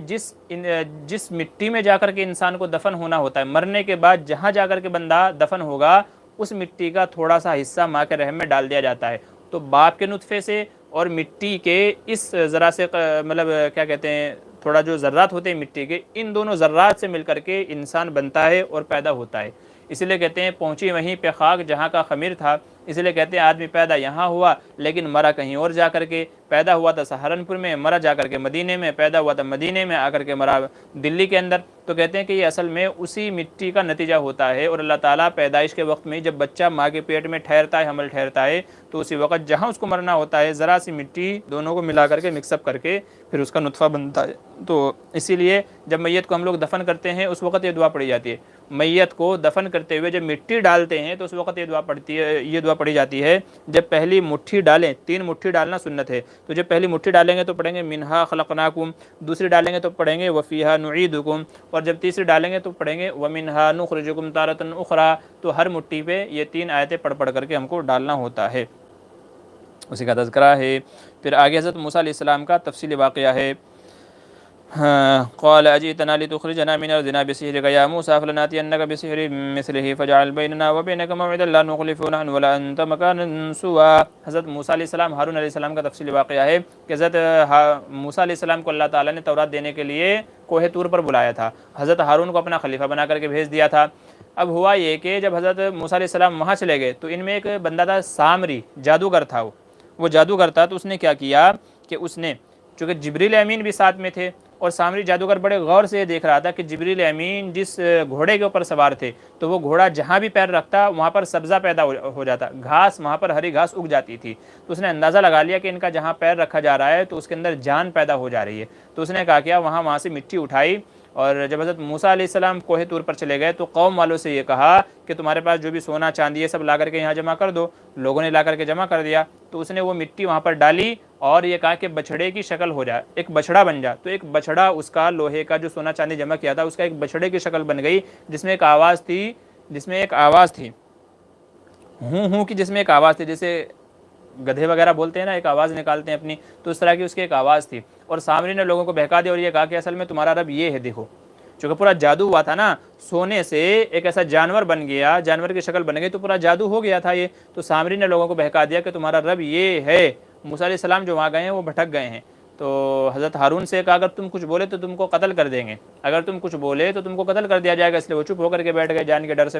جس مٹی میں جا کر کے انسان کو دفن ہونا ہوتا ہے، مرنے کے بعد جہاں جا کر کے بندہ دفن ہوگا اس مٹی کا تھوڑا سا حصہ ماں کے رحم میں ڈال دیا جاتا ہے۔ تو باپ کے نطفے سے اور مٹی کے اس ذرا سے مطلب کیا کہتے ہیں، تھوڑا جو ذرات ہوتے ہیں مٹی کے، ان دونوں ذرات سے مل کر کے انسان بنتا ہے اور پیدا ہوتا ہے۔ اسی لیے کہتے ہیں پہنچی وہیں پہ خاک جہاں کا خمیر تھا، اس لیے کہتے ہیں آدمی پیدا یہاں ہوا لیکن مرا کہیں اور جا کر کے، پیدا ہوا تھا سہارنپور میں، مرا جا کر کے مدینے میں، پیدا ہوا تھا مدینے میں، آ کر کے مرا دلی کے اندر۔ تو کہتے ہیں کہ یہ اصل میں اسی مٹی کا نتیجہ ہوتا ہے، اور اللہ تعالیٰ پیدائش کے وقت میں جب بچہ ماں کے پیٹ میں ٹھہرتا ہے، حمل ٹھہرتا ہے، تو اسی وقت جہاں اس کو مرنا ہوتا ہے ذرا سی مٹی دونوں کو ملا کر کے مکس اپ کر کے پھر اس کا نطفہ بنتا ہے۔ تو اسی لیے جب میت کو ہم لوگ دفن کرتے ہیں اس وقت یہ دعا پڑھی جاتی ہے، میت کو دفن کرتے ہوئے جب مٹی ڈالتے ہیں تو اس وقت یہ دعا پڑھی جاتی ہے، جب پہلی مٹھی ڈالیں، 3 مٹھی ڈالنا سنت ہے، تو جب پہلی مٹھی ڈالیں گے تو پڑھیں گے منہا خلقناکم، دوسری ڈالیں گے تو پڑھیں گے وفیہا نعیدکم، اور جب تیسری ڈالیں گے تو پڑھیں گے ومنہا نخرجکم تارۃ اخری۔ تو ہر مٹھی پہ یہ 3 آیتیں پڑھ کر کے ہم کو ڈالنا ہوتا ہے، اسی کا تذکرہ ہے۔ پھر آگے حضرت موسیٰ علیہ السلام کا تفصیلی واقعہ ہے۔ قال اجئتنا لتخرجنا من ارضنا بسحرك يا موسى فلناتينك بسحر مثله فجعل بيننا وبينك موعدا لا نخلفه نحن ولا انت مكانا سوى۔ حضرت موسیٰ علیہ السلام ہارون علیہ السلام کا تفصیلی واقعہ ہے کہ حضرت موسیٰ علیہ السلام کو اللہ تعالیٰ نے تورات دینے کے لیے کوہ طور پر بلایا تھا، حضرت ہارون کو اپنا خلیفہ بنا کر کے بھیج دیا تھا۔ اب ہوا یہ کہ جب حضرت موسیٰ علیہ السلام وہاں چلے گئے تو ان میں ایک بندہ تھا سامری، جادوگر تھا، وہ جادوگر تھا، تو اس نے کیا کیا کہ اس نے، چونکہ جبریل امین بھی ساتھ میں تھے، اور سامری جادوگر بڑے غور سے یہ دیکھ رہا تھا کہ جبریل امین جس گھوڑے کے اوپر سوار تھے تو وہ گھوڑا جہاں بھی پیر رکھتا وہاں پر سبزہ پیدا ہو جاتا، گھاس وہاں پر ہری گھاس اگ جاتی تھی۔ تو اس نے اندازہ لگا لیا کہ ان کا جہاں پیر رکھا جا رہا ہے تو اس کے اندر جان پیدا ہو جا رہی ہے، تو اس نے کہا کیا وہاں سے مٹی اٹھائی، اور جب حضرت موسیٰ علیہ السلام کوہ طور پر چلے گئے تو قوم والوں سے یہ کہا کہ تمہارے پاس جو بھی سونا چاندی ہے سب لا کر کے یہاں جمع کر دو۔ لوگوں نے لا کر کے جمع کر دیا، تو اس نے وہ مٹی وہاں پر ڈالی اور یہ کہا کہ بچھڑے کی شکل ہو جائے، ایک بچھڑا بن جائے۔ تو ایک بچھڑا اس کا لوہے کا جو سونا چاندی جمع کیا تھا اس کا ایک بچھڑے کی شکل بن گئی، جس میں ایک آواز تھی ہوں کی، جس میں ایک آواز تھی، جیسے گدھے وغیرہ بولتے ہیں نا، ایک آواز نکالتے ہیں اپنی، تو اس طرح کی اس کی ایک آواز تھی۔ اور سامری نے لوگوں کو بہکا دیا اور یہ کہا کہ اصل میں تمہارا رب یہ ہے، دیکھو چونکہ پورا جادو ہوا تھا نا، سونے سے ایک ایسا جانور بن گیا، جانور کی شکل بن گئی، تو پورا جادو ہو گیا تھا یہ۔ تو سامری نے لوگوں کو بہکا دیا کہ تمہارا رب یہ ہے۔ موسیٰ علیہ السلام جو وہاں گئے ہیں وہ بھٹک گئے ہیں، تو حضرت ہارون سے کہا اگر تم کچھ بولے تو تم کو قتل کر دیں گے۔ اگر تم کچھ بولے تو تم کو قتل کر دیا جائے گا، اس لیے وہ چپ ہو کر کے بیٹھ گئے جان کے ڈر سے۔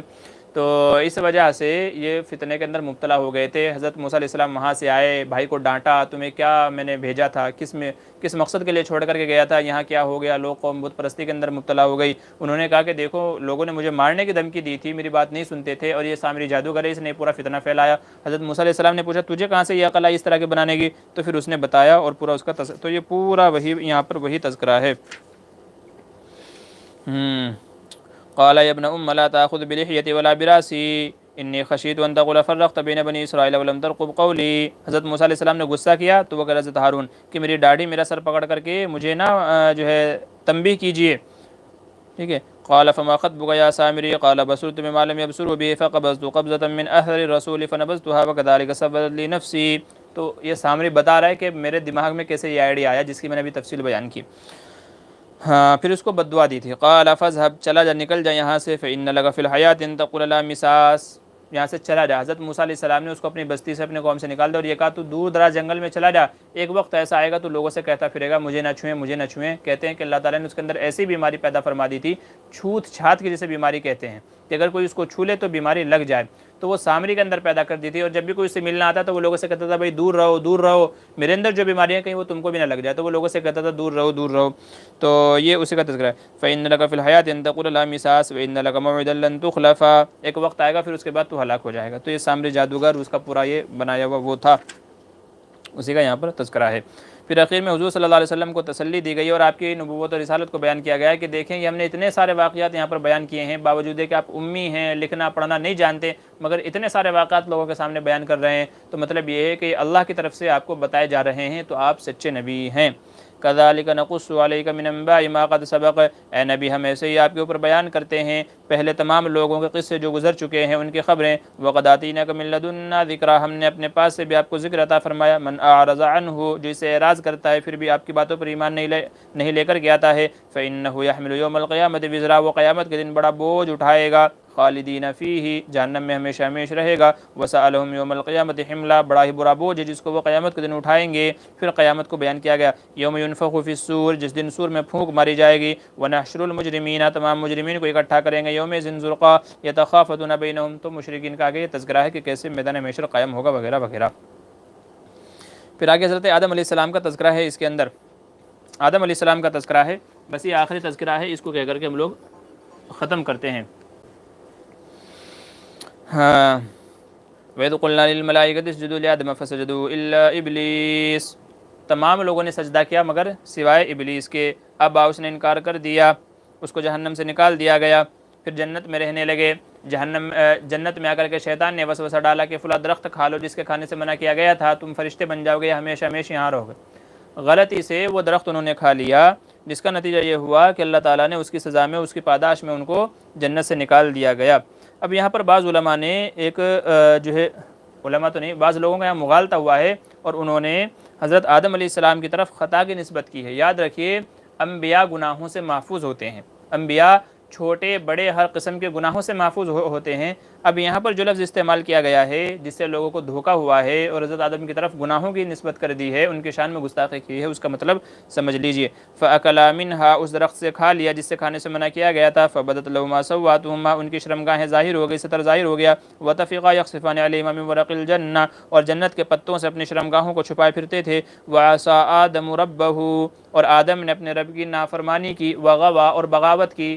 تو اس وجہ سے یہ فتنے کے اندر مبتلا ہو گئے تھے۔ حضرت موسیٰ علیہ السلام وہاں سے آئے، بھائی کو ڈانٹا، تمہیں کیا میں نے بھیجا تھا، کس مقصد کے لیے چھوڑ کر کے گیا تھا، یہاں کیا ہو گیا؟ لوگ قوم بت پرستی کے اندر مبتلا ہو گئی۔ انہوں نے کہا کہ دیکھو لوگوں نے مجھے مارنے کی دھمکی دی تھی، میری بات نہیں سنتے تھے، اور یہ سامری جادوگر ہے، اس نے پورا فتنہ پھیلایا۔ حضرت موسیٰ علیہ السلام نے پوچھا تجھے کہاں سے یہ عقل آئی اس طرح کے بنانے کی؟ تو پھر اس نے بتایا اور پورا اس کا تو یہ پورا وہی یہاں پر وہی تذکرہ ہے۔ قال یا ابن ام لا تاخذ بلحیتی ولا براسی انی خشیت ان تقول فرقت بین بنی اسرائیل ولم ترقب قولی۔ حضرت موسیٰ علیہ السلام نے غصہ کیا تو وہ کہا حضرت ہارون کہ میری داڑھی میرا سر پکڑ کر کے مجھے نا جو ہے تنبیہ کیجئے، ٹھیک ہے۔ قال فما خطبك يا سامری قال بصرت بما لم يبصروا به فقبضت قبضة من اثر الرسول فنبذتها وكذلك سولت لي نفسي۔ تو یہ سامری بتا رہا ہے کہ میرے دماغ میں کیسے یہ آئیڈیا آیا جس کی میں نے ابھی تفصیل بیان کی۔ ہاں پھر اس کو بد دعا دی تھی۔ قال فاذهب، چلا جا، نکل جا یہاں سے، فإن لك في الحياة ان تقول لا مساس، یہاں سے چلا جا۔ حضرت موسیٰ علیہ السلام نے اس کو اپنی بستی سے اپنے قوم سے نکال دیا اور یہ کہا تو دور دراز جنگل میں چلا جا، ایک وقت ایسا آئے گا تو لوگوں سے کہتا پھرے گا مجھے نہ چھوئیں مجھے نہ چھوئیں۔ کہتے ہیں کہ اللہ تعالیٰ نے اس کے اندر ایسی بیماری پیدا فرما دی تھی، چھوت چھات کی جسے بیماری کہتے ہیں، کہ اگر کوئی اس کو چھو لے تو بیماری لگ جائے، تو وہ سامری کے اندر پیدا کر دی تھی۔ اور جب بھی کوئی اس سے ملنا آتا تو وہ لوگوں سے کہتا تھا بھائی دور رہو دور رہو، میرے اندر جو بیماریاں کہیں وہ تم کو بھی نہ لگ جائے، تو وہ لوگوں سے کہتا تھا دور رہو دور رہو۔ تو یہ اسی کا تذکرہ ہے۔ فإن لك في الحياة ان تقول لا مساس وإن لك موعدا لن تخلف، ایک وقت آئے گا پھر اس کے بعد تو ہلاک ہو جائے گا۔ تو یہ سامری جادوگر اس کا پورا یہ بنایا ہوا وہ تھا، اسی کا یہاں پر تذکرہ ہے۔ پھر اخیر میں حضور صلی اللہ علیہ وسلم کو تسلی دی گئی اور آپ کی نبوت اور رسالت کو بیان کیا گیا ہے کہ دیکھیں یہ ہم نے اتنے سارے واقعات یہاں پر بیان کیے ہیں، باوجود ہے کہ آپ امی ہیں، لکھنا پڑھنا نہیں جانتے، مگر اتنے سارے واقعات لوگوں کے سامنے بیان کر رہے ہیں، تو مطلب یہ ہے کہ اللہ کی طرف سے آپ کو بتائے جا رہے ہیں، تو آپ سچے نبی ہیں۔ کذالک نقص علیک من انباء ما قد سبق، اے نبی ہم ایسے ہی آپ کے اوپر بیان کرتے ہیں پہلے تمام لوگوں کے قصے جو گزر چکے ہیں ان کی خبریں۔ وقد آتیناک من لدنا ذکرا، ہم نے اپنے پاس سے بھی آپ کو ذکر عطا فرمایا۔ من اعرض عنہ، جو اسے اعراض کرتا ہے پھر بھی آپ کی باتوں پر ایمان نہیں لے کر کے آتا ہے، فإنہ یحمل یوم القیامۃ وزرا، وہ قیامت کے دن بڑا بوجھ اٹھائے گا، خالدین فیہ، جہنم میں ہمیشہ ہمیشہ رہے گا، وسألہم یوم القیامۃ حملا، بڑا ہی برا بوجھ ہے جس کو وہ قیامت کے دن اٹھائیں گے۔ پھر قیامت کو بیان کیا گیا، یوم ینفخ فی الصور، جس دن سور میں پھونک ماری جائے گی، ونحشر المجرمین، تمام مجرمین کو اکٹھا کریں گے، یوم زرقا یتخافتون بینہم، تو مشرکین کا آگے یہ تذکرہ ہے کہ کیسے میدان محشر قائم ہوگا وغیرہ وغیرہ۔ پھر آگے حضرت آدم علیہ السلام کا تذکرہ ہے، اس کے اندر آدم علیہ السلام کا تذکرہ ہے، بس یہ آخری تذکرہ ہے، اس کو کہہ کر کے ہم لوگ ختم کرتے ہیں۔ ہاں وَإِذْ قُلْنَا لِلْمَلَائِكَةِ اسْجُدُوا لِآدَمَ فَسَجَدُوا إِلَّا إِبْلِيسَ، تمام لوگوں نے سجدہ کیا مگر سوائے ابلیس کے، اب اس نے انکار کر دیا، اس کو جہنم سے نکال دیا گیا۔ پھر جنت میں رہنے لگے، جنت میں آ کر کے شیطان نے وسوسہ ڈالا کہ فلاں درخت کھا لو جس کے کھانے سے منع کیا گیا تھا، تم فرشتے بن جاؤ گے، ہمیشہ ہمیشہ یہاں رہو گے۔ غلطی سے وہ درخت انہوں نے کھا لیا، جس کا نتیجہ یہ ہوا کہ اللہ تعالیٰ نے اس کی سزا میں اس کی پاداش میں ان کو جنت سے نکال دیا گیا۔ اب یہاں پر بعض علماء نے ایک جو ہے علماء تو نہیں، بعض لوگوں کا یہاں مغالطہ ہوا ہے اور انہوں نے حضرت آدم علیہ السلام کی طرف خطا کی نسبت کی ہے۔ یاد رکھیے انبیاء گناہوں سے محفوظ ہوتے ہیں، انبیاء چھوٹے بڑے ہر قسم کے گناہوں سے محفوظ ہوتے ہیں۔ اب یہاں پر جو لفظ استعمال کیا گیا ہے جس سے لوگوں کو دھوکہ ہوا ہے اور حضرت آدم کی طرف گناہوں کی نسبت کر دی ہے، ان کے شان میں گستاخی کی ہے، اس کا مطلب سمجھ لیجئے۔ فَأَكَلَا مِنْهَا، اس درخت سے کھا لیا جس سے کھانے سے منع کیا گیا تھا، فَبَدَتْ لَهُمَا سَوْآتُهُمَا، ان کی شرمگاہیں ظاہر ہو گئی، ستر ظاہر ہو گیا، وَطَفِقَا يَخْصِفَانِ عَلَيْهِمَا مِنْ وَرَقِ الْجَنَّةِ، اور جنت کے پتوں سے اپنی شرمگاہوں کو چھپائے پھرتے تھے، وَعَصَىٰ آدَمُ رَبَّهُ، اور آدم نے اپنے رب کی نافرمانی کی، وَغَوَىٰ، اور بغاوت کی،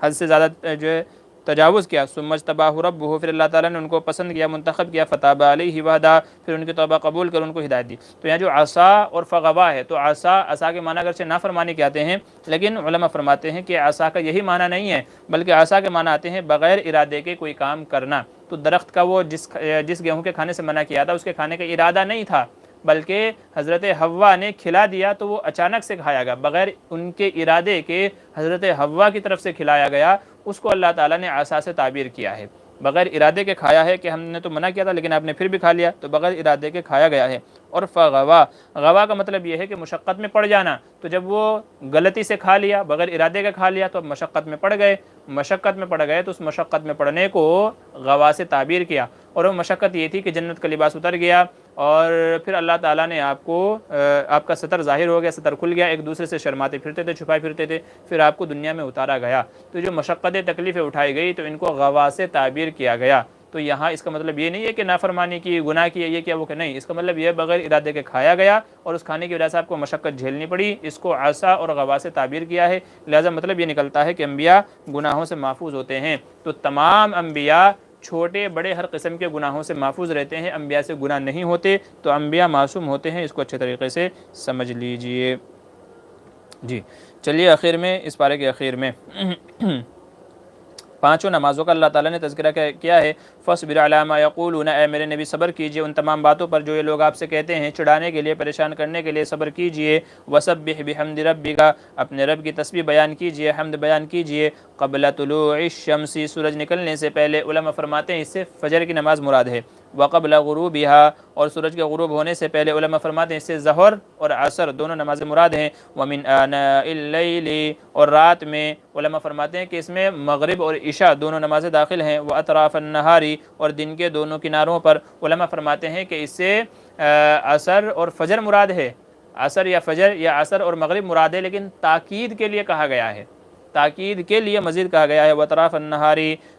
حد سے زیادہ جو ہے تجاوز کیا، ثم اجتباہ ربہ، پھر اللہ تعالیٰ نے ان کو پسند کیا، منتخب کیا، فتاب علیہ وہدیٰ، پھر ان کی توبہ قبول کر ان کو ہدایت دی۔ تو یہاں جو عصا اور فغوا ہے، تو عصا کے معنی اگرچہ نافرمانی کے آتے ہیں، لیکن علماء فرماتے ہیں کہ عصا کا یہی معنی نہیں ہے، بلکہ عصا کے معنی آتے ہیں بغیر ارادے کے کوئی کام کرنا۔ تو درخت کا وہ جس گیہوں کے کھانے سے منع کیا تھا اس کے کھانے کا ارادہ نہیں تھا، بلکہ حضرت حوا نے کھلا دیا تو وہ اچانک سے کھایا گیا، بغیر ان کے ارادے کے حضرت حوا کی طرف سے کھلایا گیا، اس کو اللہ تعالیٰ نے عصا سے تعبیر کیا ہے۔ بغیر ارادے کے کھایا ہے کہ ہم نے تو منع کیا تھا لیکن آپ نے پھر بھی کھا لیا، تو بغیر ارادے کے کھایا گیا ہے۔ اور فغوا، غوا کا مطلب یہ ہے کہ مشقت میں پڑ جانا، تو جب وہ غلطی سے کھا لیا، بغیر ارادے کا کھا لیا، تو اب مشقت میں پڑ گئے، تو اس مشقت میں پڑنے کو غوا سے تعبیر کیا۔ اور وہ مشقت یہ تھی کہ جنت کا لباس اتر گیا اور پھر اللہ تعالیٰ نے آپ کو آپ کا ستر ظاہر ہو گیا، ستر کھل گیا، ایک دوسرے سے شرماتے پھرتے تھے، چھپائے پھرتے تھے، پھر آپ کو دنیا میں اتارا گیا۔ تو جو مشقتیں تکلیفیں اٹھائی گئی تو ان کو غوا سے تعبیر کیا گیا۔ تو یہاں اس کا مطلب یہ نہیں ہے کہ نافرمانی کی، گناہ کی، یہ کیا وہ کہ نہیں، اس کا مطلب یہ بغیر ارادے کے کھایا گیا اور اس کھانے کی وجہ سے آپ کو مشقت جھیلنی پڑی، اس کو عصا اور غوا سے تعبیر کیا ہے۔ لہذا مطلب یہ نکلتا ہے کہ انبیاء گناہوں سے محفوظ ہوتے ہیں۔ تو تمام انبیاء چھوٹے بڑے ہر قسم کے گناہوں سے محفوظ رہتے ہیں، انبیاء سے گناہ نہیں ہوتے، تو انبیاء معصوم ہوتے ہیں، اس کو اچھے طریقے سے سمجھ لیجئے۔ جی چلیے آخر میں، اس پارے کے آخر میں پانچوں نمازوں کا اللہ تعالیٰ نے تذکرہ کیا ہے۔ فَاصْبِرْ عَلَىٰ مَا يَقُولُونَ، اے میرے نبی صبر کیجئے ان تمام باتوں پر جو یہ لوگ آپ سے کہتے ہیں، چڑھانے کے لیے، پریشان کرنے کے لیے صبر کیجئے۔ وَسَبِّحْ بِحَمْدِ رَبِّكَ، اپنے رب کی تسبیح بیان کیجئے، حمد بیان کیجئے۔ قبل طلوع الشمس، سورج نکلنے سے پہلے، علماء فرماتے ہیں اس سے فجر کی نماز مراد ہے۔ وقبل غروبها، اور سورج کے غروب ہونے سے پہلے، علماء فرماتے ہیں اس سے ظہر اور عصر دونوں نمازیں مراد ہیں۔ ومن آناء اللیل، اور رات میں، علماء فرماتے ہیں کہ اس میں مغرب اور عشاء دونوں نمازیں داخل ہیں۔ واطراف النہار، اور دن کے دونوں کناروں پر، علماء فرماتے ہیں کہ اس سے عصر اور فجر مراد ہے، عصر یا فجر یا عصر اور مغرب مراد ہے، لیکن تاکید کے لیے کہا گیا ہے، تاکید کے لیے مزید کہا گیا ہے واطراف النہار۔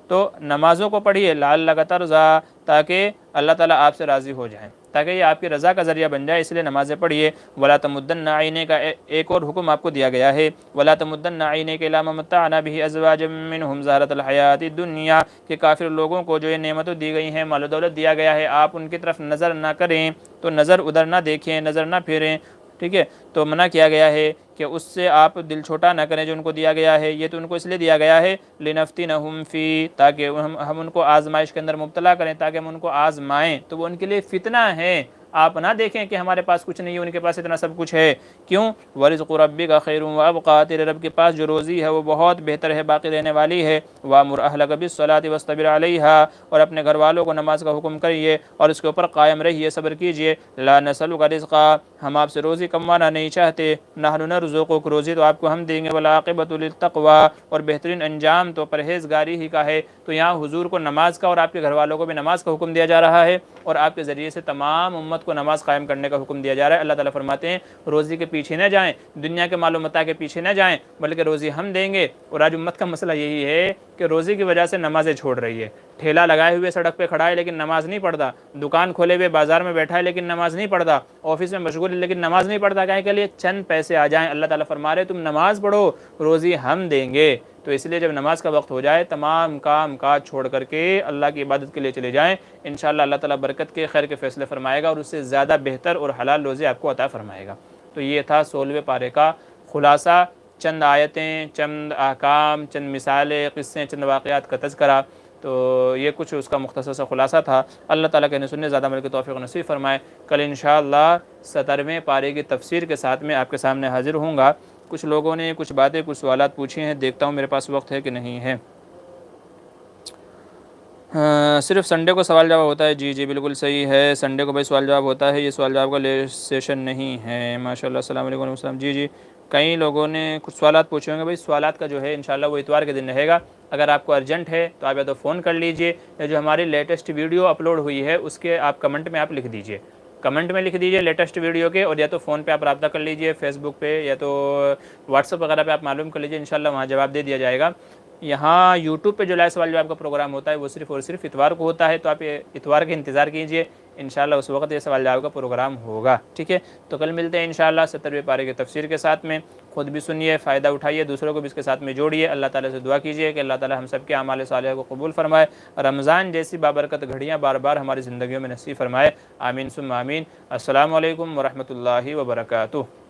تو نمازوں کو پڑھیے لعلک ترضی، تاکہ اللہ تعالیٰ آپ سے راضی ہو جائیں، تاکہ یہ آپ کی رضا کا ذریعہ بن جائے، اس لیے نمازیں پڑھیے۔ ولا تمدن عینیک، ایک اور حکم آپ کو دیا گیا ہے، ولا تمدن عینیک الی ما متعنا به ازواجا منهم زہرۃ الحیات الدنیا، کہ کافر لوگوں کو جو یہ نعمتیں دی گئی ہیں، مال و دولت دیا گیا ہے، آپ ان کی طرف نظر نہ کریں، تو نظر ادھر نہ دیکھیں، نظر نہ پھیریں، ٹھیک ہے۔ تو منع کیا گیا ہے کہ اس سے آپ دل چھوٹا نہ کریں جو ان کو دیا گیا ہے، یہ تو ان کو اس لیے دیا گیا ہے لنفتنہم فی، تاکہ ہم ان کو آزمائش کے اندر مبتلا کریں، تاکہ ہم ان کو آزمائیں، تو وہ ان کے لیے فتنہ ہے۔ آپ نہ دیکھیں کہ ہمارے پاس کچھ نہیں ہے، ان کے پاس اتنا سب کچھ ہے، کیوں؟ ورزق ربک خیر وابقی، تیرے رب کے پاس جو روزی ہے وہ بہت بہتر ہے، باقی رہنے والی ہے۔ وامر اہلک بالصلاۃ واصطبر علیہا، اور اپنے گھر والوں کو نماز کا حکم کریے اور اس کے اوپر قائم رہیے، صبر کیجیے۔ لا نسألک رزقا، ہم آپ سے روزی کموانا نہیں چاہتے، نحن نرزقک، روزی تو آپ کو ہم دیں گے، والعاقبۃ للتقوی، اور بہترین انجام تو پرہیزگاری ہی کا ہے۔ تو یہاں حضور کو نماز کا اور آپ کے گھر والوں کو بھی نماز کا حکم دیا جا رہا ہے، اور آپ کے ذریعے سے تمام امت کو نماز قائم کرنے کا حکم دیا جا رہا ہے۔ اللہ تعالیٰ فرماتے ہیں روزی کے پیچھے نہ جائیں، دنیا کے مال و متاع کے پیچھے نہ جائیں، بلکہ روزی ہم دیں گے۔ اور آج امت کا مسئلہ یہی ہے کہ روزی کی وجہ سے نمازیں چھوڑ رہی ہے، ٹھیلا لگائے ہوئے سڑک پہ کھڑا ہے لیکن نماز نہیں پڑھتا، دکان کھولے ہوئے بازار میں بیٹھا ہے لیکن نماز نہیں پڑھتا، آفس میں مشغول ہے لیکن نماز نہیں پڑھتا، کہیں کے لیے چند پیسے آ جائیں۔ اللہ تعالیٰ فرما رہے تم نماز پڑھو، روزی ہم دیں گے۔ تو اس لیے جب نماز کا وقت ہو جائے تمام کام کاج چھوڑ کر کے اللہ کی عبادت کے لیے چلے جائیں، انشاءاللہ اللہ تعالیٰ برکت کے خیر کے فیصلے فرمائے گا اور اس سے زیادہ بہتر اور حلال روزی آپ کو عطا فرمائے گا۔ تو یہ تھا 16ویں پارے کا خلاصہ، چند آیتیں، چند احکام، چند مثالیں، قصے، چند واقعات کا تذکرہ۔ تو یہ کچھ اس کا مختصر سا خلاصہ تھا۔ اللہ تعالیٰ کے سننے زیادہ عمل کی توفیق نصیب فرمائے۔ کل انشاءاللہ 17ویں پارے کی تفسیر کے ساتھ میں آپ کے سامنے حاضر ہوں گا۔ کچھ لوگوں نے کچھ باتیں، کچھ سوالات پوچھے ہیں، دیکھتا ہوں میرے پاس وقت ہے کہ نہیں ہے۔ صرف سنڈے کو سوال جواب ہوتا ہے؟ جی بالکل صحیح ہے، سنڈے کو بھائی سوال جواب ہوتا ہے، یہ سوال جواب کا سیشن نہیں ہے۔ ماشاءاللہ، السلام علیکم ورحمۃ اللہ۔ جی کئی لوگوں نے کچھ سوالات پوچھے ہوں گے، بھائی سوالات کا جو ہے انشاءاللہ وہ اتوار کے دن رہے گا۔ اگر آپ کو ارجنٹ ہے تو آپ یا تو فون کر لیجئے، یا جو ہماری لیٹسٹ ویڈیو اپلوڈ ہوئی ہے اس کے آپ کمنٹ میں آپ لکھ دیجئے، کمنٹ میں لکھ دیجئے لیٹسٹ ویڈیو کے، اور یا تو فون پہ آپ رابطہ کر لیجئے، فیس بک پہ یا تو واٹس ایپ وغیرہ پہ آپ معلوم کر لیجئے، انشاءاللہ وہاں جواب دے دیا جائے گا۔ یہاں یوٹیوب پہ جو لائیو سوال جواب کا پروگرام ہوتا ہے وہ صرف اور صرف اتوار کو ہوتا ہے، تو آپ اتوار کا انتظار کیجئے، انشاءاللہ اس وقت یہ سوال جواب کا پروگرام ہوگا، ٹھیک ہے۔ تو کل ملتے ہیں انشاءاللہ 17ویں پارے کے تفسیر کے ساتھ میں۔ خود بھی سنیے، فائدہ اٹھائیے، دوسروں کو بھی اس کے ساتھ میں جوڑیے۔ اللہ تعالیٰ سے دعا کیجیے کہ اللہ تعالیٰ ہم سب کے اعمال صالحہ کو قبول فرمائے، رمضان جیسی بابرکت گھڑیاں بار بار ہماری زندگیوں میں نصیب فرمائے، آمین ثم آمین۔ السلام علیکم ورحمۃ اللہ وبرکاتہ۔